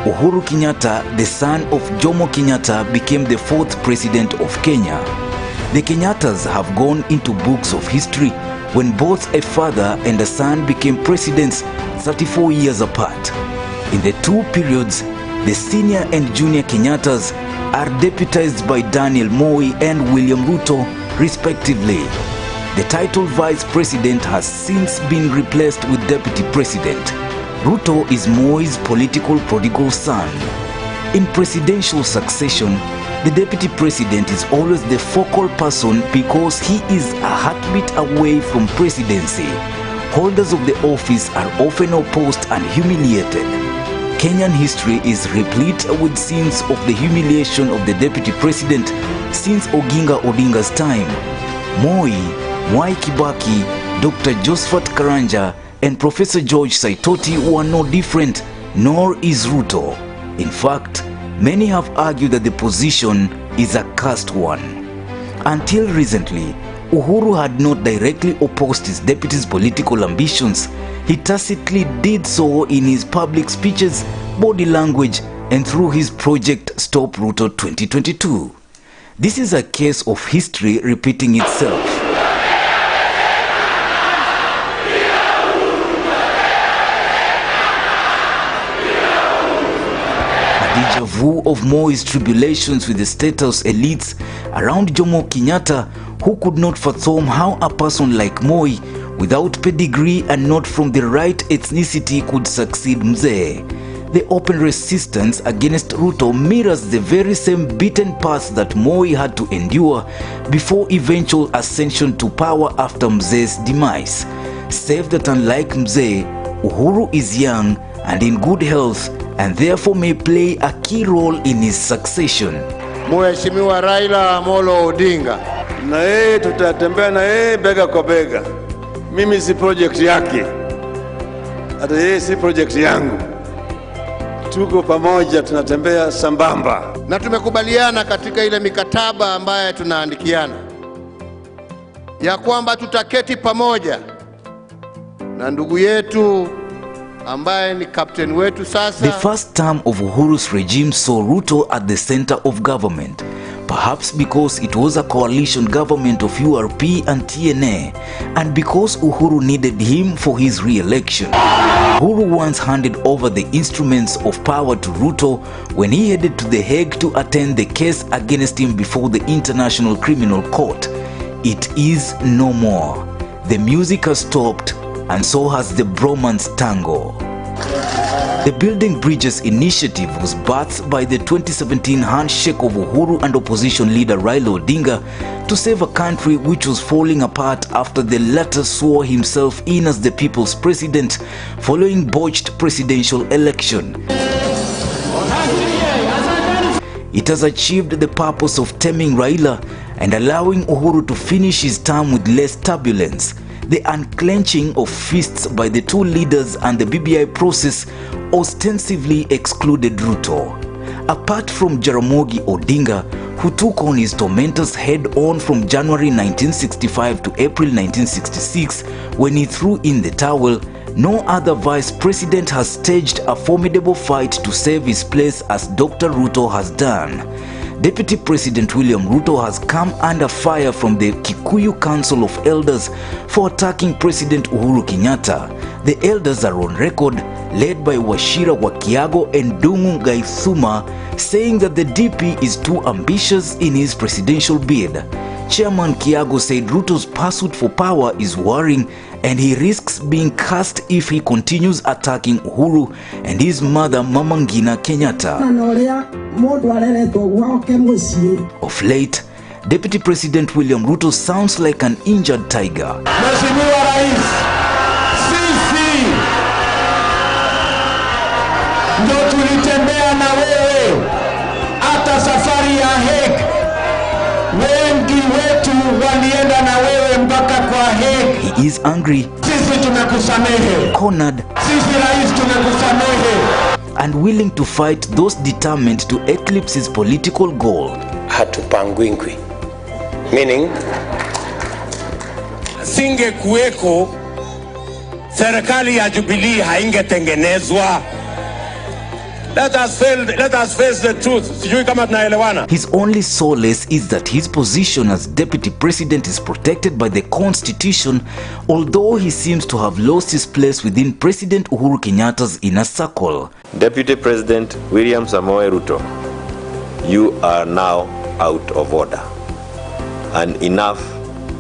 Speaker 6: Uhuru Kenyatta, the son of Jomo Kenyatta, became the fourth president of Kenya. The Kenyattas have gone into books of history when both a father and a son became presidents 34 years apart. In the two periods, the senior and junior Kenyattas are deputized by Daniel Moi and William Ruto, respectively. The title vice president has since been replaced with deputy president. Ruto is Moi's political prodigal son. In presidential succession, the deputy president is always the focal person because he is a heartbeat away from presidency. Holders of the office are often opposed and humiliated. Kenyan history is replete with scenes of the humiliation of the deputy president since Oginga Odinga's time. Moi, Mwai Kibaki, Dr. Josephat Karanja, and Professor George Saitoti were no different, nor is Ruto. In fact, many have argued that the position is a cursed one. Until recently, Uhuru had not directly opposed his deputy's political ambitions. He tacitly did so in his public speeches, body language, and through his project Stop Ruto 2022. This is a case of history repeating itself. Deja vu of Moi's tribulations with the State House elites around Jomo Kenyatta, who could not fathom how a person like Moi, without pedigree and not from the right ethnicity, could succeed Mzee. The open resistance against Ruto mirrors the very same beaten path that Moi had to endure before eventual ascension to power after Mzee's demise. Save that unlike Mzee, Uhuru is young and in good health, and therefore may play a key role in his succession.
Speaker 2: Mheshimiwa Raila Amolo Odinga,
Speaker 3: na yeye tutatembea na yeye bega kwa bega. Mimi si project yake, hata yeye si project yangu. Tuko pamoja, tunatembea sambamba,
Speaker 2: na tumekubaliana katika ile mikataba ambayo tunaandikiana ya kwamba tutaketi pamoja na ndugu yetu ambaye ni captain wetu sasa.
Speaker 6: The first term of Uhuru's regime saw Ruto at the center of government. perhaps because it was a coalition government of URP and TNA, and because Uhuru needed him for his re-election. Uhuru once handed over the instruments of power to Ruto when he headed to The Hague to attend the case against him before the International Criminal Court. It is no more. The music has stopped, and so has the bromance tango. The Building Bridges initiative was birthed by the 2017 handshake of Uhuru and opposition leader Raila Odinga to save a country which was falling apart after the latter swore himself in as the people's president following botched presidential election. It has achieved the purpose of taming Raila and allowing Uhuru to finish his term with less turbulence. The unclenching of fists by the two leaders and the BBI process ostensibly excluded Ruto. Apart from Jaramogi Odinga, who took on his tormentors head-on from January 1965 to April 1966 when he threw in the towel, no other vice president has staged a formidable fight to save his place as Dr. Ruto has done. Deputy President William Ruto has come under fire from the Kikuyu Council of Elders for attacking President Uhuru Kenyatta. The elders are on record, led by Wachira Wakiago and Dungu Gaithuma, saying that the DP is too ambitious in his presidential bid. Chairman Kiago said Ruto's pursuit for power is worrying and he risks being cast if he continues attacking Uhuru and his mother Mama Ngina Kenyatta. Of late, Deputy President William Ruto sounds like an injured tiger.
Speaker 7: Ndio tulitembea na wewe hata safari ya Hague. Wengi wetu walienda na wewe mpaka kwa Hague.
Speaker 6: He is angry,
Speaker 7: Sisi tumekusamehe.
Speaker 6: cornered,
Speaker 7: Sisi rais tumekusamehe.
Speaker 6: and willing to fight those determined to eclipse his political goal.
Speaker 7: Hatupangwingwi. Meaning singe kuweko serikali ya Jubilee haingetengenezwa. Let us face the truth. Sijui kama tunaelewana.
Speaker 6: His only solace is that his position as deputy president is protected by the constitution, although he seems to have lost his place within President Uhuru Kenyatta's inner circle.
Speaker 8: Deputy President William Samoei Ruto, you are now out of order, and enough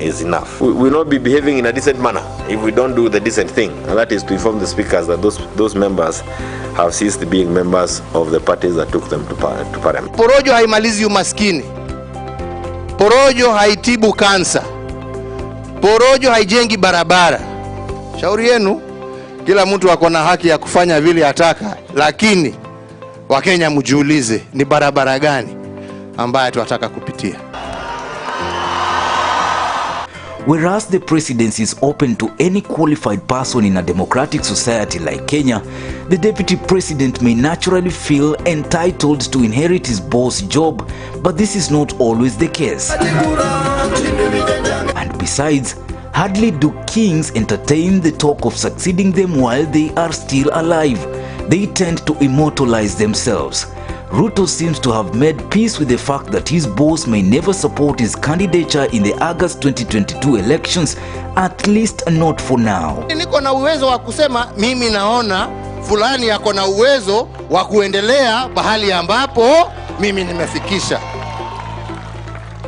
Speaker 8: is enough. We will not be behaving in a decent manner if we don't do the decent thing, and that is to inform the speakers that those members have ceased being members of the parties that took them to parliament.
Speaker 2: Porojo haimalizi umaskini. Porojo haitibu kansa. Porojo haijengi barabara. Shauri yenu, kila mtu ako na haki ya kufanya vile ataka, lakini Wakenya mjiulize ni barabara gani ambayo tunataka kupitia.
Speaker 6: Whereas the presidency is open to any qualified person in a democratic society like Kenya, the deputy president may naturally feel entitled to inherit his boss' job, but this is not always the case. And besides, hardly do kings entertain the talk of succeeding them while they are still alive. They tend to immortalize themselves. Ruto seems to have made peace with the fact that his boss may never support his candidature in the August 2022 elections, at least not for now.
Speaker 2: Niko na uwezo wa kusema mimi naona fulani yako na uwezo wa kuendelea bahali ambapo mimi nimefikisha.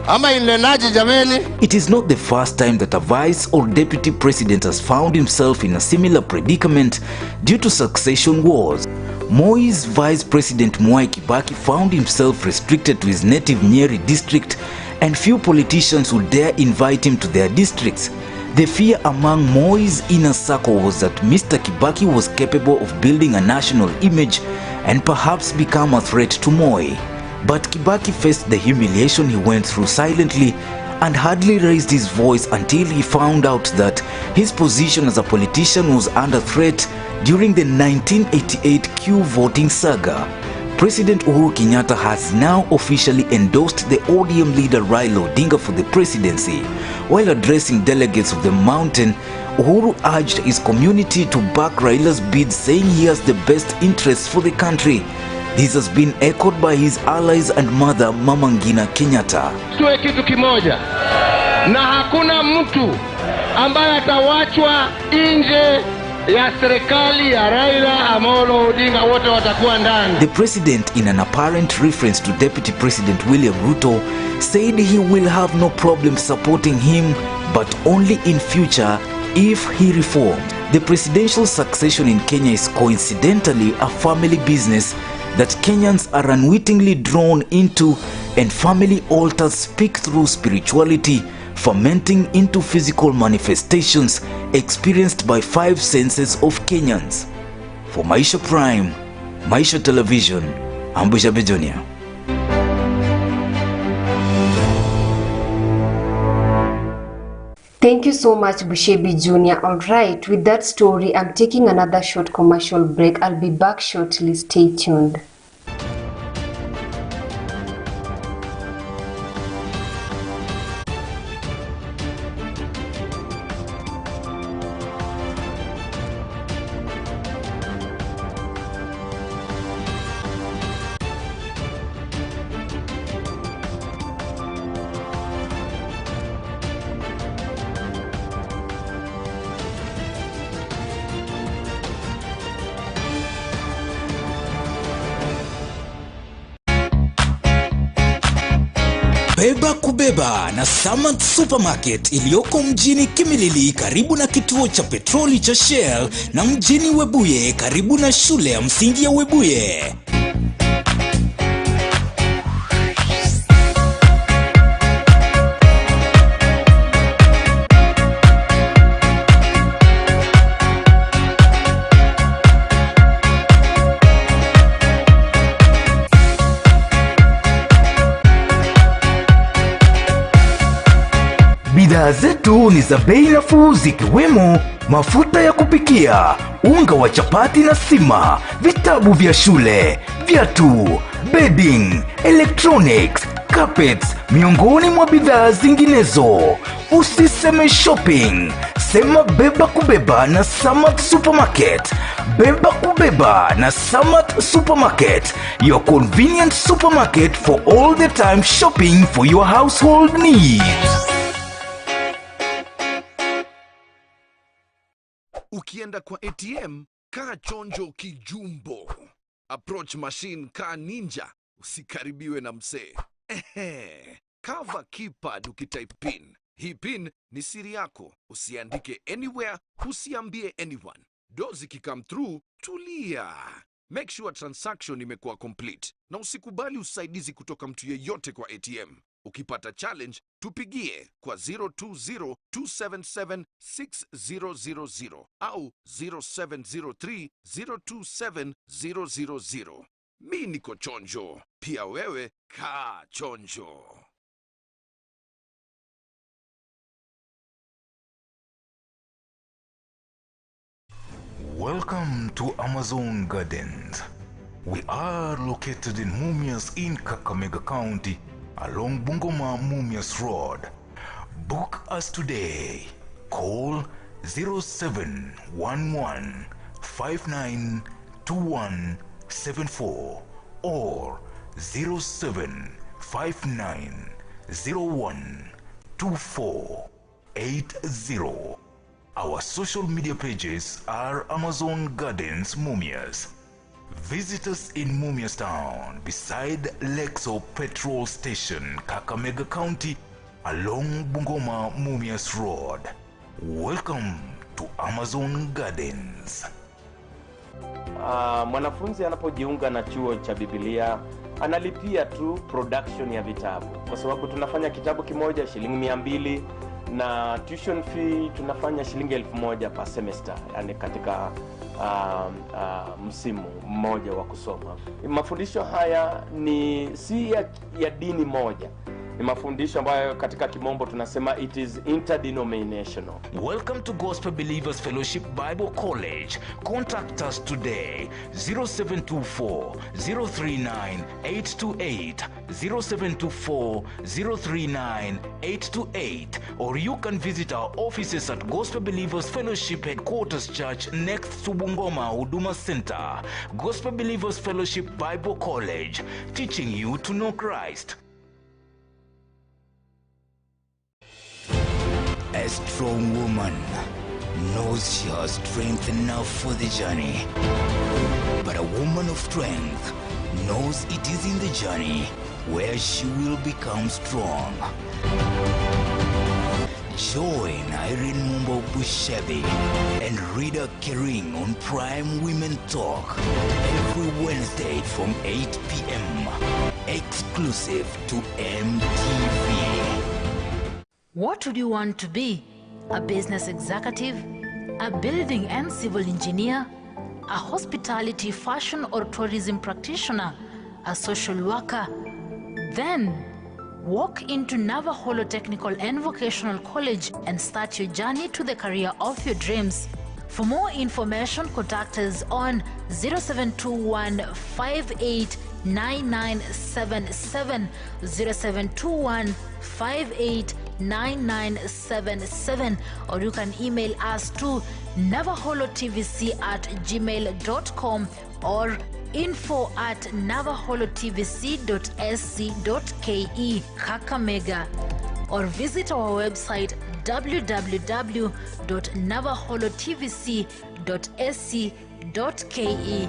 Speaker 2: Ama inlenaje jameni?
Speaker 6: It is not the first time that a vice or deputy president has found himself in a similar predicament due to succession wars. Moi's Vice President Mwai Kibaki found himself restricted to his native Nyeri district, and few politicians would dare invite him to their districts. The fear among Moi's inner circle was that Mr. Kibaki was capable of building a national image and perhaps become a threat to Moi. But Kibaki faced the humiliation he went through silently and hardly raised his voice until he found out that his position as a politician was under threat during the 1988 Q voting saga. President Uhuru Kenyatta has now officially endorsed the ODM leader Raila Odinga for the presidency. While addressing delegates of the mountain, Uhuru urged his community to back Raila's bid, saying he has the best interests for the country. This has been echoed by his allies and mother, Mama Ngina Kenyatta.
Speaker 9: Tuwe kitu kimoja, na hakuna mtu ambaye atawachwa nje ya serikali ya Raila Amolo Odinga, wote watakuwa ndani.
Speaker 6: The president, in an apparent reference to Deputy President William Ruto, said he will have no problem supporting him, but only in future if he reformed. The presidential succession in Kenya is coincidentally a family business that Kenyans are unwittingly drawn into, and family altars speak through spirituality, fermenting into physical manifestations experienced by 5 senses of Kenyans. For Maisha Prime, Maisha Television, I'm Bushabe Jr.
Speaker 1: Thank you so much, Bushebi Jr. Alright, with that story, I'm taking another short commercial break. I'll be back shortly. Stay tuned.
Speaker 6: Beba kubeba na Samad Supermarket iliyoko mjini Kimilili karibu na kituo cha petroli cha Shell, na mjini Webuye karibu na shule ya msingi ya Webuye.
Speaker 10: Bidhaa zetu ni za bei nafuu zikiwemo mafuta ya kupikia, unga wa chapati na sima, vitabu vya shule, viatu, bedding, electronics, carpets, miongoni mwa bidhaa zinginezo. Usiseme shopping, sema beba kubeba na Samad Supermarket. Beba kubeba na Samad Supermarket, your convenient supermarket for all the time shopping for your household needs.
Speaker 11: Ukienda kwa ATM, kaa chonjo kijumbo. Approach machine kaa ninja, usikaribiwe na msee. Cover keypad ukitype pin. Hii pin ni siri yako, usiandike anywhere, usiambie anyone. Dozi kikam through, tulia. Make sure transaction imekuwa complete, na usikubali usaidizi kutoka mtu yeyote kwa ATM. Ukipata challenge, tupigie kwa 020-277-6000 au 0703-027-000. Mi niko chonjo, pia wewe kaa chonjo.
Speaker 10: Welcome to Amazon Gardens. We are located in Mumias in Kakamega County, along Bungoma Mumias Road. Book us today. Call 0711-592174 or 0759012480. Our social media pages are Amazon Gardens Mumias. Visit us in Mumias Town, beside Lexo Petrol Station, Kakamega County, along Bungoma Mumias Road. Welcome to Amazon Gardens.
Speaker 12: Mwanafunzi anapojiunga na chuo cha Biblia analipia tu production ya vitabu, kwa sababu tunafanya kitabu kimoja shilingi 200 na tuition fee tunafanya shilingi 1000 per semester, yani katika msimu mmoja wa kusoma. Mafundisho haya ni si ya dini moja, Ni mafundisho ambayo katika kimombo tunasema it is interdenominational.
Speaker 6: Welcome to Gospel Believers Fellowship Bible College. Contact us today 0724 039 828 0724 039 828, or you can visit our offices at Gospel Believers Fellowship Headquarters Church next to Bungoma Huduma Center. Gospel Believers Fellowship Bible College, teaching you to know Christ. A strong woman knows she has strength enough for the journey. But a woman of strength knows it is in the journey where she will become strong. Join Irene Mumbo Bushebi and Rita Kering on Prime Women Talk every Wednesday from 8 p.m. exclusive to MTV.
Speaker 13: What would you want to be? A business executive? A building and civil engineer? A hospitality, fashion or tourism practitioner? A social worker? Then walk into Navaholo Technical and Vocational College and start your journey to the career of your dreams. For more information, contact us on 0721 589977, 0721 589977, or you can email us to navaholotvc@gmail.com or info@navaholotvc.sc.ke Kakamega, or visit our website www.navaholotvc.sc.ke.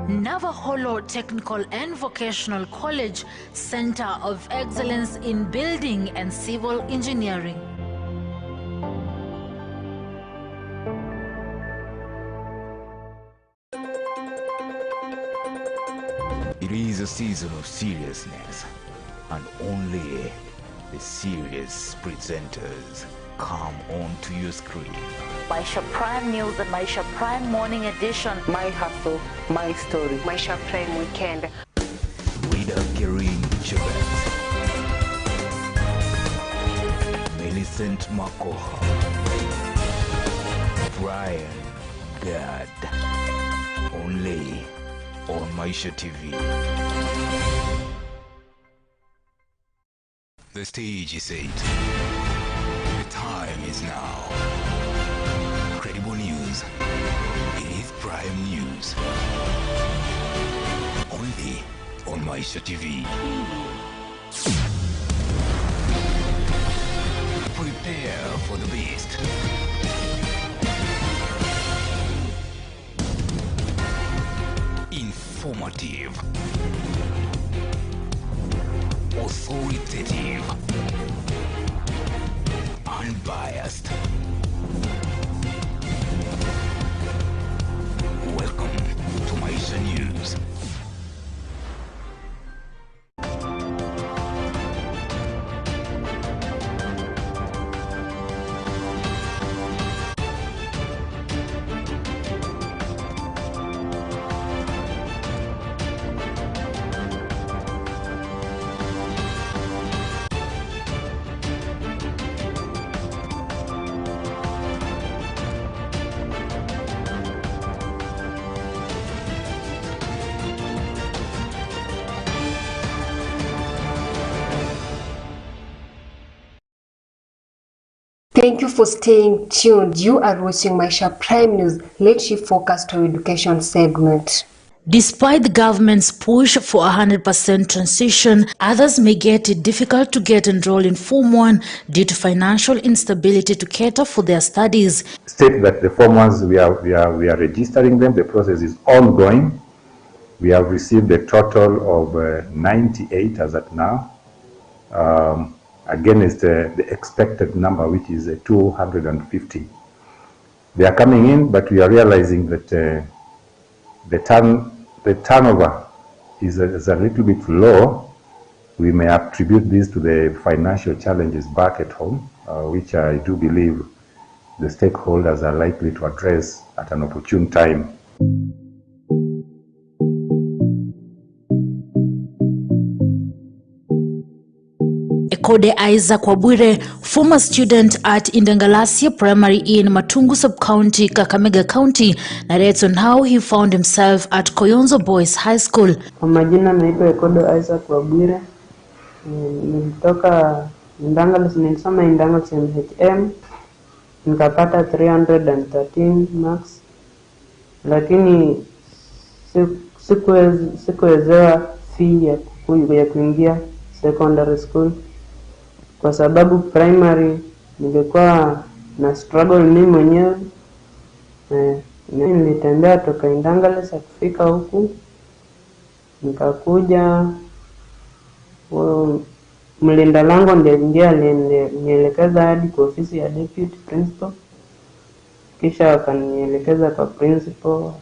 Speaker 13: Navaholo Technical and Vocational College, Center of Excellence in Building and Civil Engineering.
Speaker 6: It is a season of seriousness, and only the serious presenters come onto your screen.
Speaker 13: Maisha Prime News and Maisha Prime Morning Edition. My hustle, my story.
Speaker 1: Maisha Prime Weekend.
Speaker 6: Rita Kering Chibet, Millicent Makoha, Brian Gad. Only on Maisha TV. The stage is set. The time is now. Credible news. It is Prime News. Only on Maisha TV. Prepare for the beast. Informative, authoritative, unbiased. Welcome to Maisha News.
Speaker 1: Thank you for staying tuned. You are watching Maisha Prime News. Let's shift focus to education segment.
Speaker 13: Despite the government's push for a 100% transition, others may get it difficult to get enrolled in Form 1 due to financial instability to cater for their studies.
Speaker 14: State that the Form 1s, we are registering them. The process is ongoing. We have received a total of 98 as at now. Against the expected number, which is 250. They are coming in, but we are realizing that the turnover is a little bit low. We may attribute this to the financial challenges back at home, which I do believe the stakeholders are likely to address at an opportune time.
Speaker 13: Kode Isaac Wabwire, former student at Indangalasia Primary in Matungu Sub-County, Kakamega County, narrates on how he found himself at Koyonzo Boys High School.
Speaker 15: Kwa majina naitwa Kode Isaac Wabwire. Nilitoka Indangalasia, nilisoma Indangalasia MHM. Nikapata 313 marks. Lakini sikuwezewa fee ya kuingia secondary school kwa sababu primary nilikuwa na struggle mimi mwenyewe. Nilitembea toka Indangalasia kufika huku, nikakuja mlinda lango ndiye alinielekeza hadi kwa ofisi ya deputy principal, kisha akanielekeza kwa principal,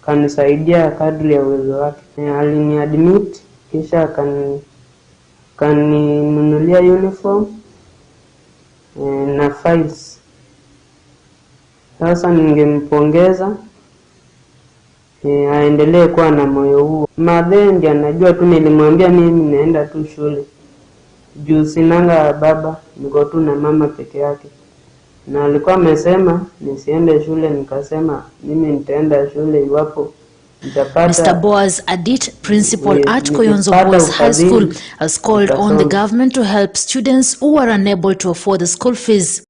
Speaker 15: kanisaidia kadri ya uwezo wake. Aliniadmit, kisha kaninunulia uniform na files. Sasa ningempongeza aendelee kuwa na moyo huo. Madhe ndiye anajua tu, nilimwambia mimi naenda tu shule juu sinanga baba, niko tu na mama peke yake, na alikuwa amesema nisiende shule. Nikasema mimi nitaenda shule iwapo
Speaker 13: Mr. Boaz Adit, principal at Koyonzo Boys High School, has called on the government to help students who are unable to afford the school fees.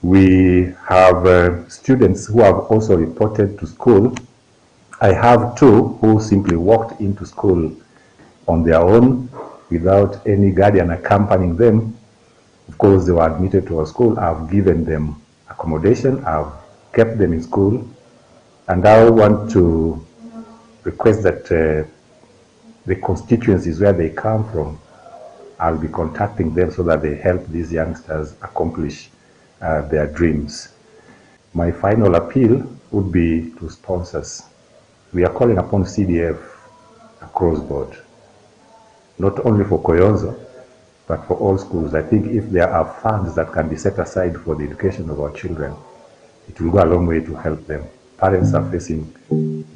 Speaker 14: We have students who have also reported to school. I have two who simply walked into school on their own without any guardian accompanying them. Of course, they were admitted to our school. I've given them accommodation. I've kept them in school. And I want to request that the constituencies where they come from, I'll be contacting them so that they help these youngsters accomplish their dreams. My final appeal would be to sponsors. We are calling upon CDF across board, not only for Koyonzo, but for all schools. I think if there are funds that can be set aside for the education of our children, it will go a long way to help them. Parents are facing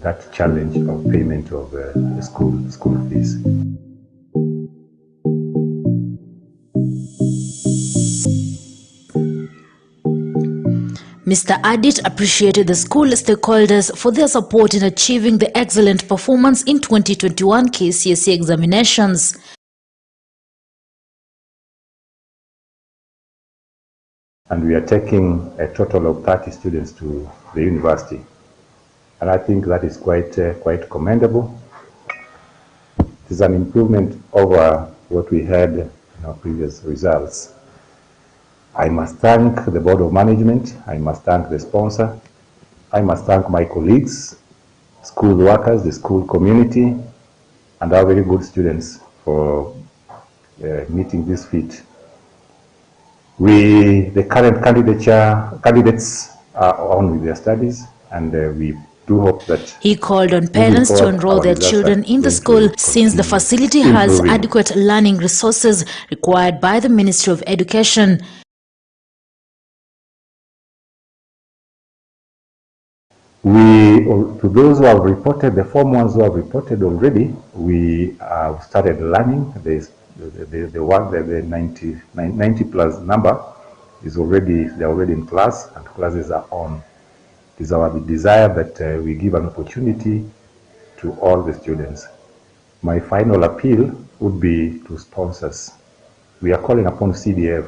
Speaker 14: that challenge of payment of school fees.
Speaker 13: Mr. Adit appreciated the school stakeholders for their support in achieving the excellent performance in 2021 KCSE examinations.
Speaker 14: And we are taking a total of 30 students to the university. And I think that is quite commendable. It is an improvement over what we had in our previous results. I must thank the Board of Management, I must thank the sponsor, I must thank my colleagues, school workers, the school community, and our very good students for meeting this feat. The current candidates are on with their studies, and we do hope that...
Speaker 13: He called on parents to enroll their children in the school since the facility has adequate learning resources required by the Ministry of Education.
Speaker 14: To those who have reported, the form ones who have reported already, we have started learning. The 90 plus number is already, they're already in class, and classes are on. It is our desire that we give an opportunity to all the students. My final appeal would be to sponsors. We are calling upon CDF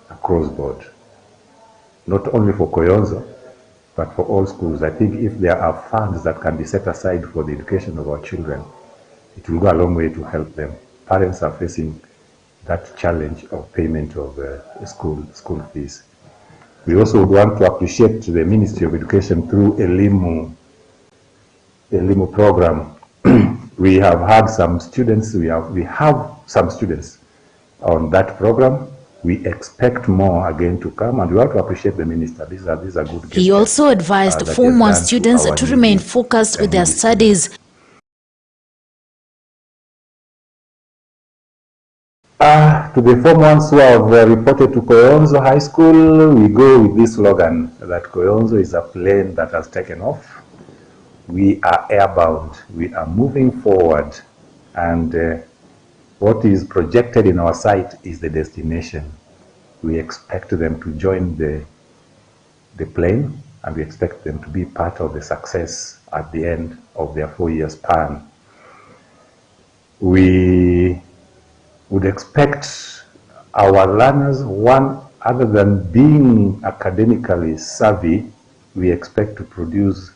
Speaker 14: across board, not only for Koyonzo, but for all schools. I think if there are funds that can be set aside for the education of our children, it will go a long way to help them. Parents are facing that challenge of payment of school fees. We also want to appreciate the Ministry of Education through Elimu program. We have had some students, we have some students on that program. We expect more again to come, and we want to appreciate the minister. These are good gestures.
Speaker 13: He also advised Form 1 students to remain focused with their studies.
Speaker 14: To the Form 1s who have reported to Koyonzo High School, we go with this slogan that Koyonzo is a plane that has taken off. we are airbound. We are moving forward, and what is projected in our sight is the destination. We expect them to join the plane, and we expect them to be part of the success at the end of their 4-year span. We would expect our learners, other than being academically savvy, we expect to produce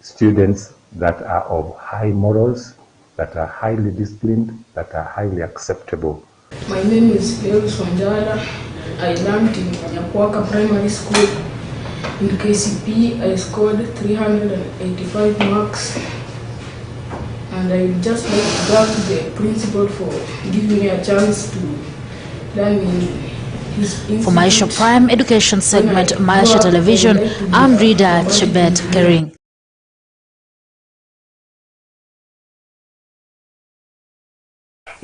Speaker 14: students that are of high morals, that are highly disciplined, that are highly acceptable.
Speaker 4: My name is Lewis Wanjala. I learned in Nyakwaka Primary School. In KCP, I scored 385 marks. And I would just like to thank the principal for giving me a chance to learn in his institute.
Speaker 13: For Maisha Prime Education segment, Maisha Television, I'm Rida Chebet Kering.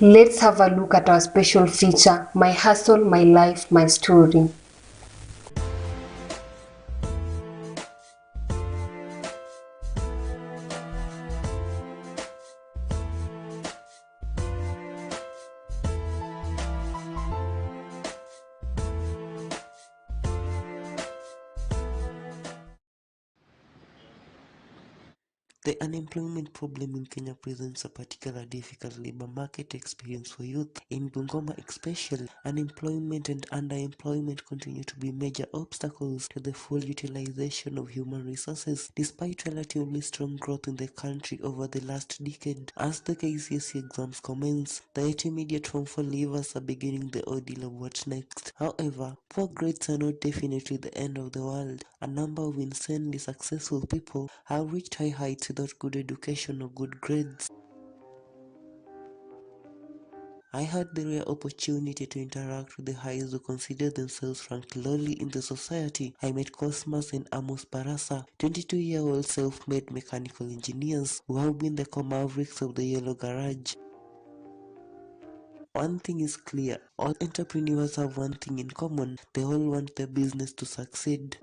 Speaker 1: Let's have a look at our special feature, My Hustle, My Life, My Story.
Speaker 16: The unemployment problem in Kenya presents a particularly difficult labor market experience for youth. In Bungoma especially, unemployment and underemployment continue to be major obstacles to the full utilization of human resources, despite relatively strong growth in the country over the last decade. As the KCSE exams commence, the intermediate form 4 leavers are beginning the ordeal of what next. However, poor grades are not definitely the end of the world. A number of insanely successful people have reached high heights without good education or good grades. I had the rare opportunity to interact with the highs who consider themselves ranked lowly in the society. I met Cosmas and Amos Barasa, 22-year-old self-made mechanical engineers who have been the core mavericks of the Yellow Garage. One thing is clear, all entrepreneurs have one thing in common: they all want their business to succeed.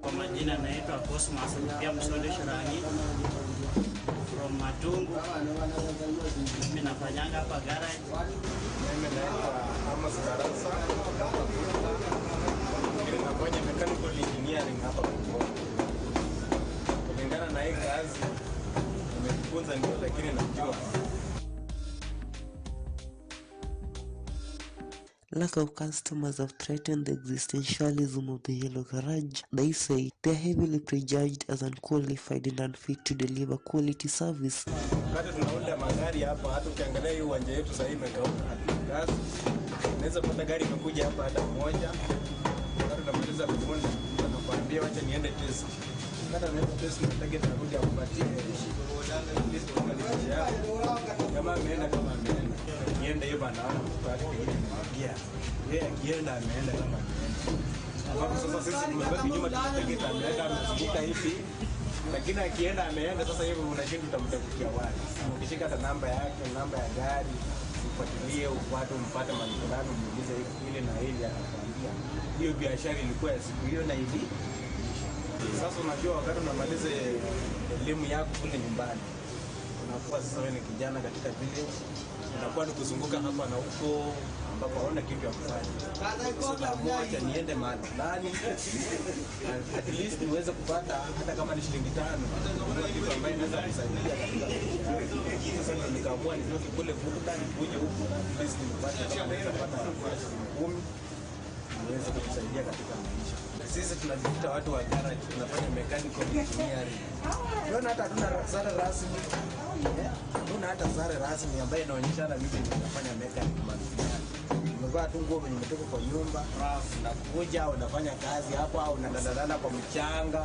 Speaker 17: Kwa majina naitwa Cosmas, pia msondesha rangi from Matungu. Mimi nafanyanga hapa garage. Mimi naitwa Amos Barasa. Mimi nafanya mechanical engineering hapa Bungoma. Kulingana na hii kazi nimejifunza ndio, lakini najua
Speaker 16: Lack of customers have threatened the existentialism of the Yellow Garage. They say they are heavily prejudged as unqualified and unfit to deliver quality service.
Speaker 17: Wakati tunaunda magari hapa, hata ukiangalia hii uwanja yetu sasa imekauka. Kazi unaweza pata gari imekuja hapa hata moja. Wakati tunamaliza kuunda, tunakwambia wacha niende test. Hata naenda test na target narudi akupatie. Kama ameenda niende hiyo bana kupata kuingia. Yeye akienda ameenda kama ameenda. Ambapo sasa sisi tumebaki nyuma tunategeta ameenda amezunguka hivi. Lakini akienda ameenda sasa hivi unashinda utamtafutia wapi? Ukishika hata namba yake, namba ya gari, ufuatilie umpate maneno muulize ile na ile atakwambia. Hiyo biashara ilikuwa ya siku hiyo na hivi. Sasa unajua wakati unamaliza elimu yako kule nyumbani, unakuwa sasa wewe ni kijana katika village, unakuwa ni kuzunguka hapa na huko ambapo hauna kitu ya kufanya. Sasa moja niende mahali fulani at least niweze kupata hata kama ni shilingi 5, kitu ambayo inaweza kusaidia katika sasa ndio nikaamua nitoke kule futa nikuje huku at least nipate kama naweza kupata 10 niweze kukusaidia katika maisha. Sisi tunajiita watu wa garage, tunafanya mechanical engineering. Unaona hata hatuna sare rasmi. Tuna hata sare rasmi ambayo inaonyesha mimi ninafanya mechanical engineering. Nimevaa tu nguo nimetoka kwa nyumba, nakuja unafanya kazi hapa au unadadana kwa mchanga.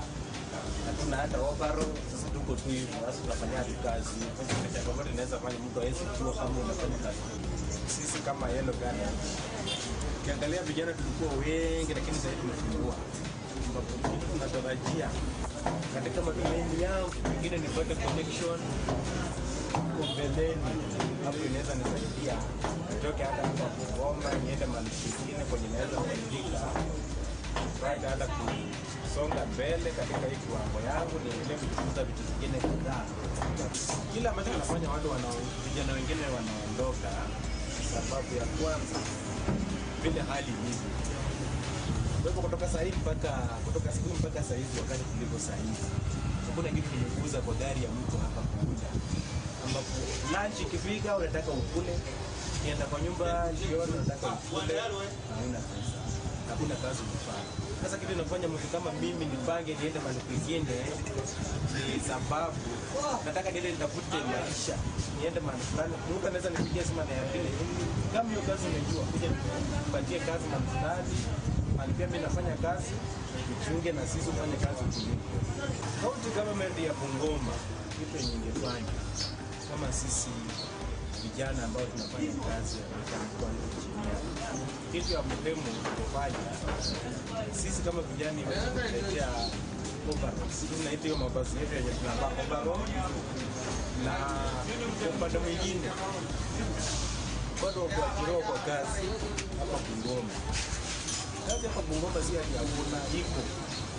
Speaker 17: Hatuna hata overall, sisi tuko tu hivi, basi tunafanya kazi. Sasa changamoto inaweza fanya mtu aweze kujua kama unafanya kazi. Sisi kama Yellow Garage ukiangalia vijana tulikuwa wengi, lakini sasa tumefungua. Ambapo tunatarajia katika matumaini yangu pengine nipate connection kwa mbeleni, hapo inaweza nisaidia nitoke hata kwa Bungoma niende mahali pengine kwenye naweza kuandika nipate hata kusonga mbele katika hii kiwango yangu, niendelee kujifunza vitu vingine kadhaa. Kila ambacho kinafanya vijana wengine wanaondoka, sababu ya kwanza vile hali hivi. Kwa hivyo kutoka saa hii mpaka saa hizi, wakati tuliko saa hizi, hakuna kitu kimekuuza kwa gari ya mtu hapa kuja, ambapo lunch ikifika unataka ukule, nienda kwa nyumba jioni unataka ukule, hauna pesa, hakuna kazi unafanya. Sasa kitu inafanya mtu kama mimi nipange niende mahali kwingine ni sababu nataka niende nitafute maisha, niende mahali fulani. Mtu anaweza nipigia simu na yambile, kama hiyo kazi unajua, kuja nipatie kazi mahali fulani, alipia mimi nafanya kazi, nichunge na sisi ufanye kazi kuliko. County government ya Bungoma, kitu ingefanya kama sisi vijana ambao tunafanya kazi ya mikoa engineer, kitu ya muhimu kufanya sisi kama vijana ni kuletea overall. Sisi tunaita hiyo mavazi yetu yenye tunavaa overall, na upande mwingine bado kuajiriwa kwa kazi hapa Bungoma. Kazi hapa Bungoma si ati hakuna, iko,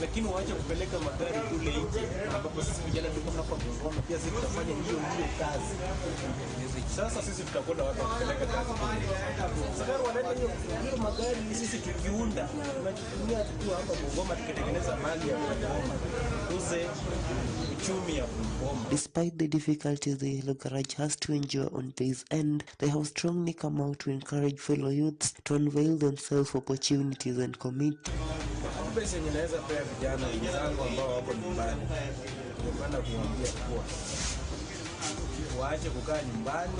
Speaker 17: lakini waache kupeleka magari kule nje, ambapo sisi vijana tuko hapa Bungoma pia sisi tutafanya hiyo kazi. Sasa sisi tutakwenda wapi kupeleka kazi kule? Sasa wanaleta hiyo magari, sisi tukiunda tunatumia tu hapa Bungoma, tukitengeneza mali ya Bungoma, tuze uchumi ya Bungoma.
Speaker 16: Despite the difficulties the Yellow Garage has to endure on day's end, they have strongly come out to encourage fellow youths to unveil themselves for opportunities and commit.
Speaker 17: Pesa yenye naweza pea vijana wenzangu ambao wako nyumbani, ningependa kuambia kuwa waache kukaa nyumbani,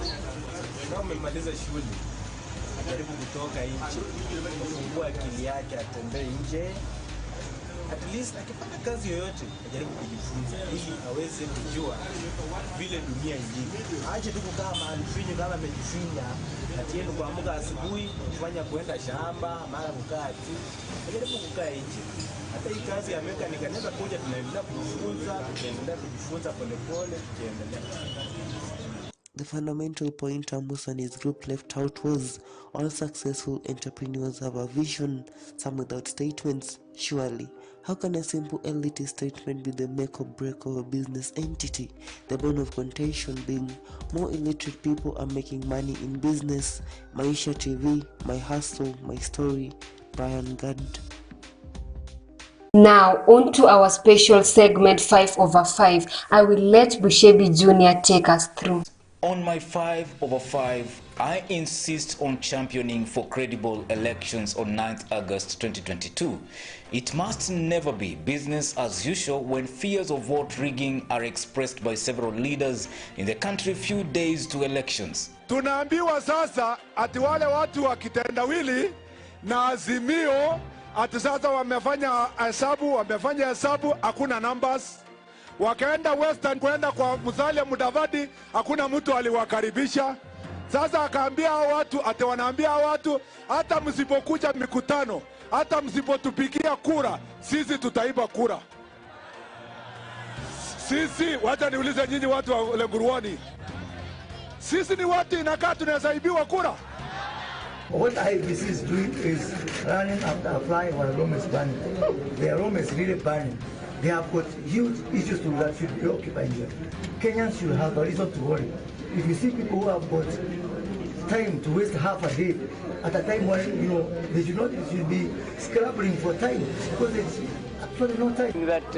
Speaker 17: na umemaliza shule, ajaribu kutoka nje, kufungua akili yake, atembee nje, at least akipata kazi yoyote ajaribu kujifunza ili aweze kujua vile dunia ilivyo. Aache tu kukaa mahali finyu kama amejifinya, atiende kuamka asubuhi kufanya kwenda shamba mara kukaa tu. Ajaribu kukaa nje. Hata hii kazi ya mechanic anaweza kuja, tunaendelea kujifunza polepole, tukiendelea.
Speaker 16: The fundamental point Amos and his group left out was all successful entrepreneurs have a vision, some without statements. Surely, how can a simple elitist statement be the make or break of a business entity? The bone of contention being more illiterate people are making money in business. Maisha TV, my hustle, my story. Brian Gad.
Speaker 1: Now, on to our special segment 5/5. I will let Bushebi Jr. take us through.
Speaker 6: On my 5/5, I insist on championing for credible elections on 9th August 2022. It must never be business as usual when fears of vote rigging are expressed by several leaders in the country few days to elections.
Speaker 5: Tunaambiwa sasa ati wale watu wa kitendawili na Azimio ati sasa wamefanya hesabu, hakuna numbers. Wakaenda Western kwenda kwa Musalia Mudavadi, hakuna mtu aliwakaribisha. Sasa akaambia watu, ati wanaambia watu, hata msipokuja mikutano, hata msipotupigia kura, sisi tutaiba kura. Sisi, wacha niulize nyinyi watu wa Lenguruani, sisi ni watu inakaa tunasaibiwa kura?
Speaker 18: What IBC is doing is running after a fly while Rome is burning. Their Rome is really burning. They have got huge issues that should be occupied here. Kenyans should have a reason to worry. If you see people who have got time to waste half a day at a time when they should be scrabbling for time because there's actually no time.
Speaker 19: That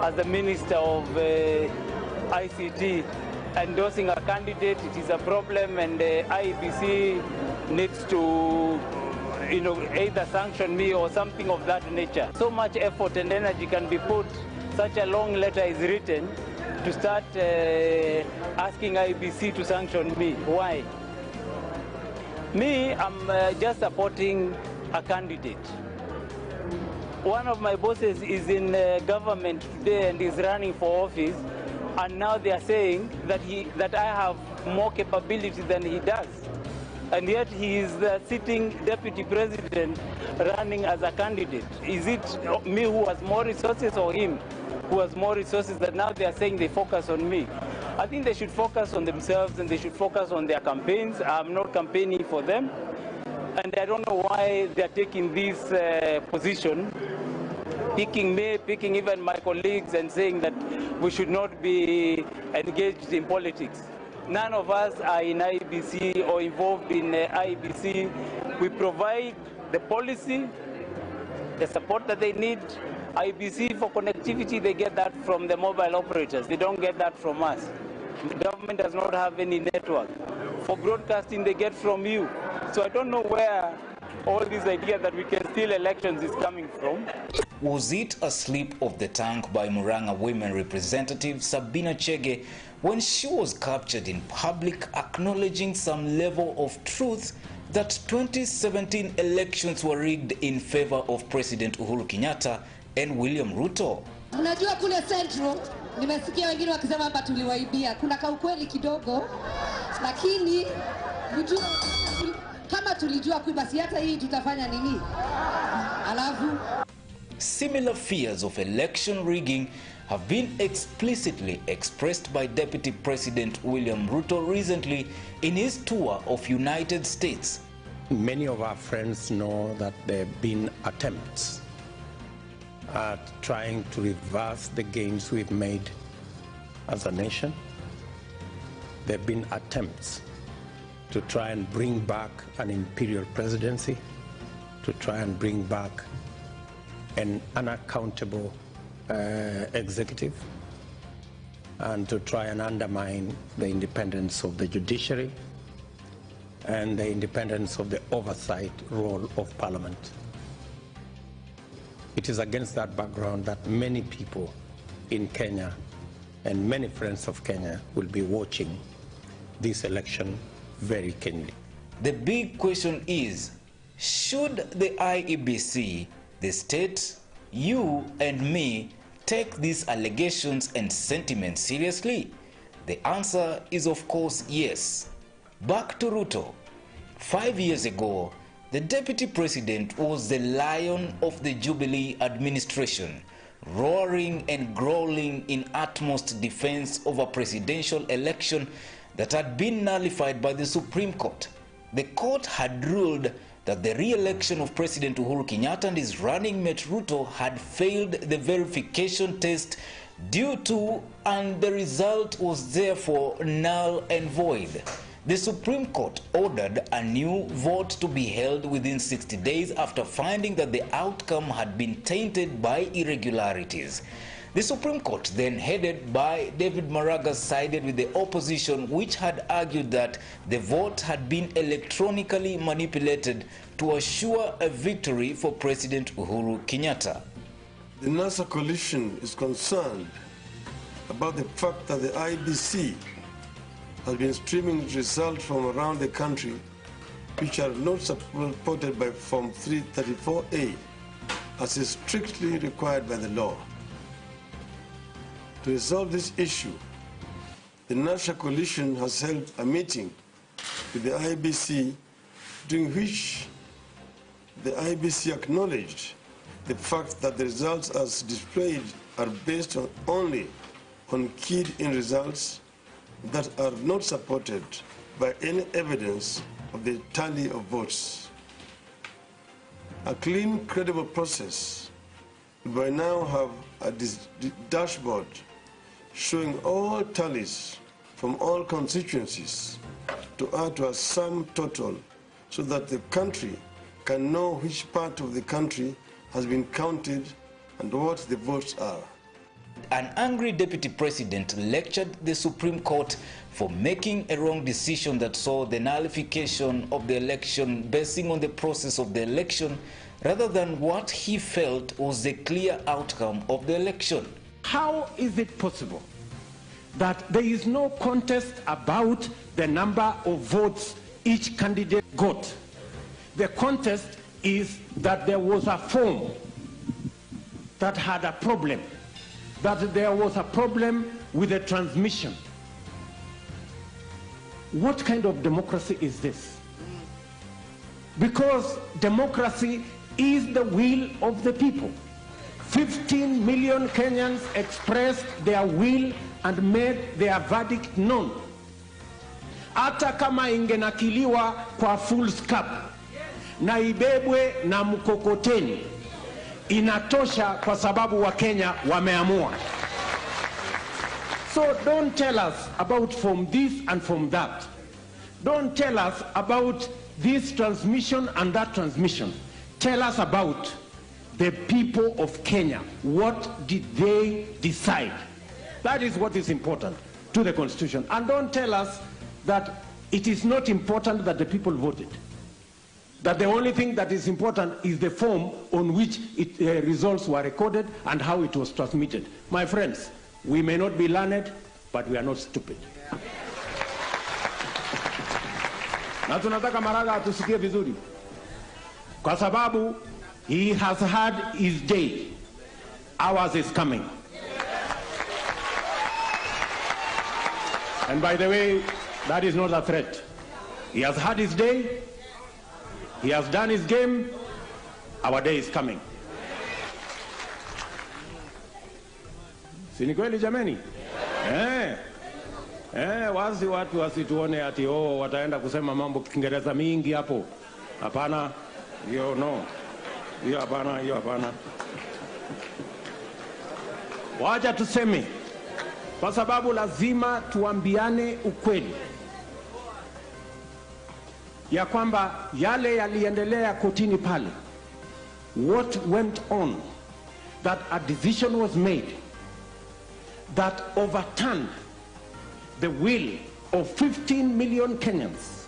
Speaker 19: as the Minister of ICT endorsing a candidate, it is a problem, and the IBC needs to either sanction me or something of that nature. So much effort and energy can be put, such a long letter is written to start asking IBC to sanction me. Why? Me, I'm just supporting a candidate. One of my bosses is in government today and is running for office, and now they are saying that I have more capability than he does. And yet he is the sitting deputy president running as a candidate. Is it me who has more resources or him who has more resources that now they are saying they focus on me? I think they should focus on themselves and they should focus on their campaigns. I'm not campaigning for them. And I don't know why they are taking this position, picking me, picking even my colleagues, and saying that we should not be engaged in politics. None of us are in IBC or involved in IBC. We provide the policy, the support that they need. IBC for connectivity, they get that from the mobile operators. They don't get that from us. The government does not have any network. For broadcasting, they get from you. So I don't know where all this idea that we can steal elections is coming from.
Speaker 6: Was it a slip of the tongue by Murang'a women representative Sabina Chege when she was captured in public acknowledging some level of truth that 2017 elections were rigged in favor of President Uhuru Kenyatta and William Ruto?
Speaker 20: Unajua kule Central nimesikia wengine wakisema hapa tuliwaibia. Kuna kaukweli kidogo, lakini kama tulijua kuiba si hata hii tutafanya nini? Alafu
Speaker 6: similar fears of election rigging have been explicitly expressed by Deputy President William Ruto recently in his tour of United States.
Speaker 28: Many of our friends know that there have been attempts at trying to reverse the gains we've made as a nation. There have been attempts to try and bring back an imperial presidency, to try and bring back an unaccountable executive, and to try and undermine the independence of the judiciary and the independence of the oversight role of Parliament. It is against that background that many people in Kenya and many friends of Kenya will be watching this election very keenly.
Speaker 6: The big question is, should the IEBC, the state, you and me, take these allegations and sentiments seriously? The answer is of course yes. Back to Ruto. 5 years ago, the deputy president was the lion of the Jubilee administration, roaring and growling in utmost defense of a presidential election that had been nullified by the Supreme Court. The court had ruled that the re-election of President Uhuru Kenyatta and his running mate Ruto had failed the verification test due to, and the result was therefore null and void. The Supreme Court ordered a new vote to be held within 60 days after finding that the outcome had been tainted by irregularities. The Supreme Court, then headed by David Maraga, sided with the opposition, which had argued that the vote had been electronically manipulated to assure a victory for President Uhuru Kenyatta.
Speaker 3: The NASA coalition is concerned about the fact that the IBC has been streaming results from around the country which are not supported by Form 334A as is strictly required by the law. To resolve this issue, the National Coalition has held a meeting with the IBC during which the IBC acknowledged the fact that the results as displayed are based only on keyed-in results that are not supported by any evidence of the tally of votes. A clean, credible process will by now have a dashboard showing all tallies from all constituencies to add to a sum total so that the country can know which part of the country has been counted and what the votes are.
Speaker 6: An angry deputy president lectured the Supreme Court for making a wrong decision that saw the nullification of the election basing on the process of the election rather than what he felt was the clear outcome of the election.
Speaker 28: How is it possible that there is no contest about the number of votes each candidate got? The contest is that there was a form that had a problem, that there was a problem with the transmission. What kind of democracy is this? Because democracy is the will of the people. 15 million Kenyans expressed their will and made their verdict known. Hata kama ingenakiliwa kwa full scope, na ibebwe na mkokoteni inatosha, kwa sababu Wakenya wameamua. So don't tell us about from this and from that. Don't tell us about this transmission and that transmission. Tell us about the people of Kenya. What did they decide? That is what is important to the Constitution. And don't tell us that it is not important that the people voted. That the only thing that is important is the form on which results were recorded and how it was transmitted. My friends, we may not be learned, but we are not stupid. Na tunataka Maraga atusikie vizuri, kwa sababu he has had his day. Ours is coming. And by the way, that is not a threat. He has had his day. He has done his game. Our day is coming. Si ni kweli jameni? Wazi watu wasituone ati wataenda kusema mambo Kiingereza mingi hapo. Hapana. Hiyo no. Hiyo hapana, hiyo hapana. Wacha tuseme, kwa sababu lazima tuambiane ukweli ya kwamba yale yaliendelea kotini pale, what went on, that a decision was made that overturned the will of 15 million Kenyans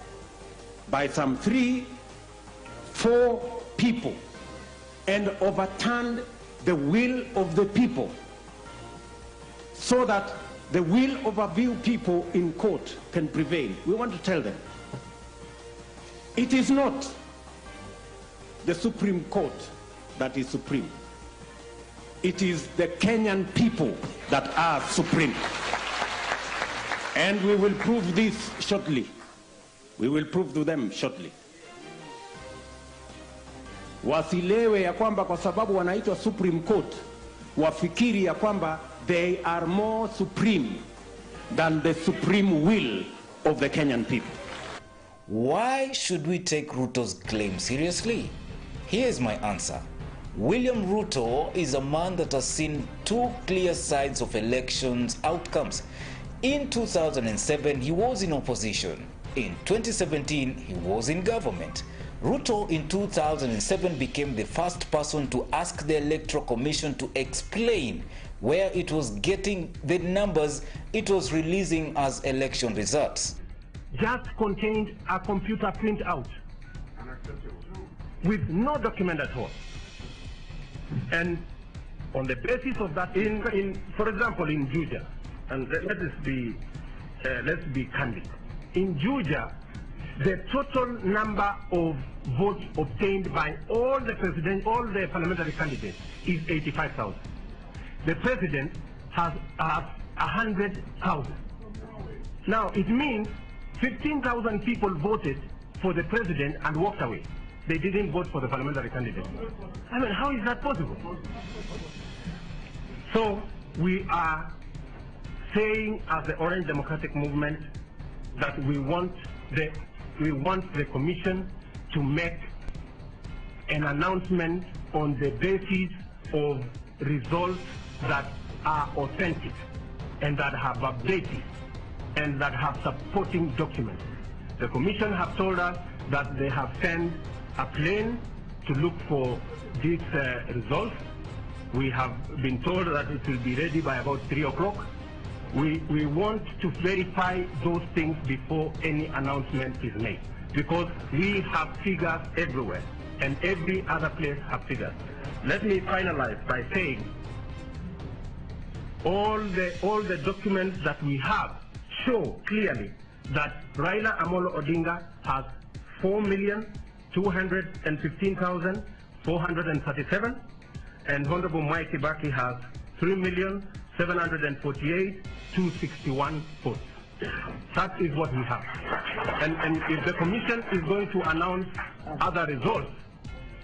Speaker 28: by some 3-4 people, and overturned the will of the people, so that the will of a few people in court can prevail. We want to tell them, it is not the Supreme Court that is supreme. It is the Kenyan people that are supreme. And we will prove this shortly. We will prove to them shortly. Wasilewe ya kwamba kwa sababu wanaitwa Supreme Court, wafikiri ya kwamba they are more supreme than the supreme will of the Kenyan people.
Speaker 6: Why should we take Ruto's claim seriously? Here's my answer. William Ruto is a man that has seen two clear sides of elections outcomes. In 2007, he was in opposition. In 2017, he was in government. Ruto in 2007 became the first person to ask the Electoral Commission to explain where it was getting the numbers it was releasing as election results.
Speaker 28: Just contained a computer printout with no document at all. And on the basis of that, for example, in Juja, and let's be candid. In Juja, the total number of votes obtained by all the parliamentary candidates is 85,000. The president has 100,000. Now it means 15,000 people voted for the president and walked away. They didn't vote for the parliamentary candidate. I mean, how is that possible? So we are saying as the Orange Democratic Movement that we want the commission to make an announcement on the basis of results that are authentic and that have a basis and that have supporting documents. The commission have told us that they have sent a plane to look for these results. We have been told that it will be ready by about 3 o'clock. We want to verify those things before any announcement is made, because we have figures everywhere and every other place have figures. Let me finalize by saying all the documents that we have show clearly that Raila Amolo Odinga has 4,215,437 and Honorable Mwai Kibaki has 3,748,261 votes. That is what we have. And if the commission is going to announce other results,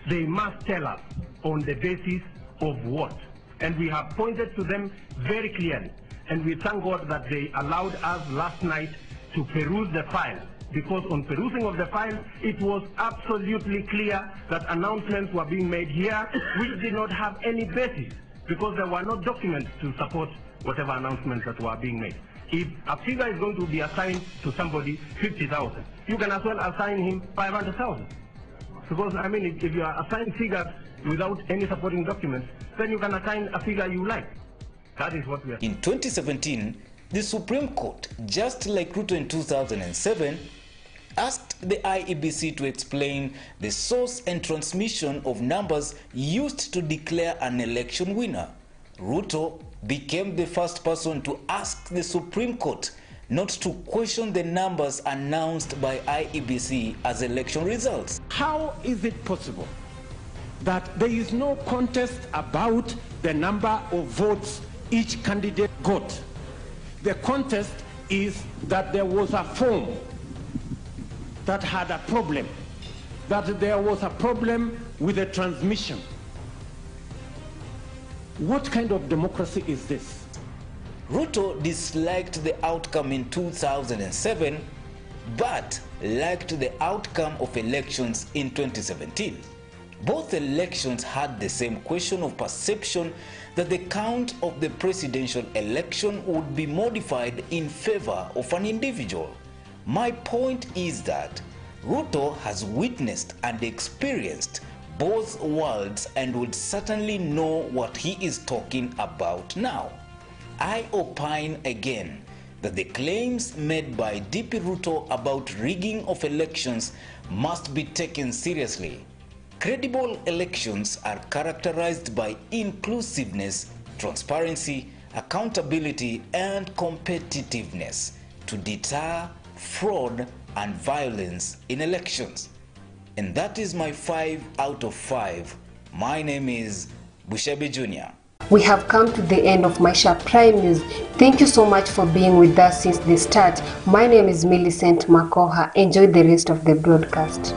Speaker 28: they must tell us on the basis of what. And we have pointed to them very clearly. And we thank God that they allowed us last night to peruse the file
Speaker 7: because on perusing of the file, it was absolutely clear that announcements were being made here which did not have any basis, because there were no documents to support whatever announcements that were being made. If a figure is going to be assigned to somebody 50,000, you can as well assign him 500,000. Because, I mean, if you are assigned figures without any supporting documents, then you can assign a figure you like. That is what we are.
Speaker 6: In 2017, the Supreme Court, just like Ruto in 2007, asked the IEBC to explain the source and transmission of numbers used to declare an election winner. Ruto became the first person to ask the Supreme Court not to question the numbers announced by IEBC as election results.
Speaker 28: How is it possible that there is no contest about the number of votes each candidate got? The contest is that there was a form that had a problem, that there was a problem with the transmission. What kind of democracy is this?
Speaker 6: Ruto disliked the outcome in 2007, but liked the outcome of elections in 2017. Both elections had the same question of perception that the count of the presidential election would be modified in favor of an individual. My point is that Ruto has witnessed and experienced both worlds and would certainly know what he is talking about now. I opine again that the claims made by DP Ruto about rigging of elections must be taken seriously. Credible elections are characterized by inclusiveness, transparency, accountability, and competitiveness to deter fraud and violence in elections. And that is my 5 out of 5. My name is Bushabe Jr.
Speaker 1: We have come to the end of Maisha Prime News. Thank you so much for being with us since the start. My name is Millicent Makoha. Enjoy the rest of the broadcast.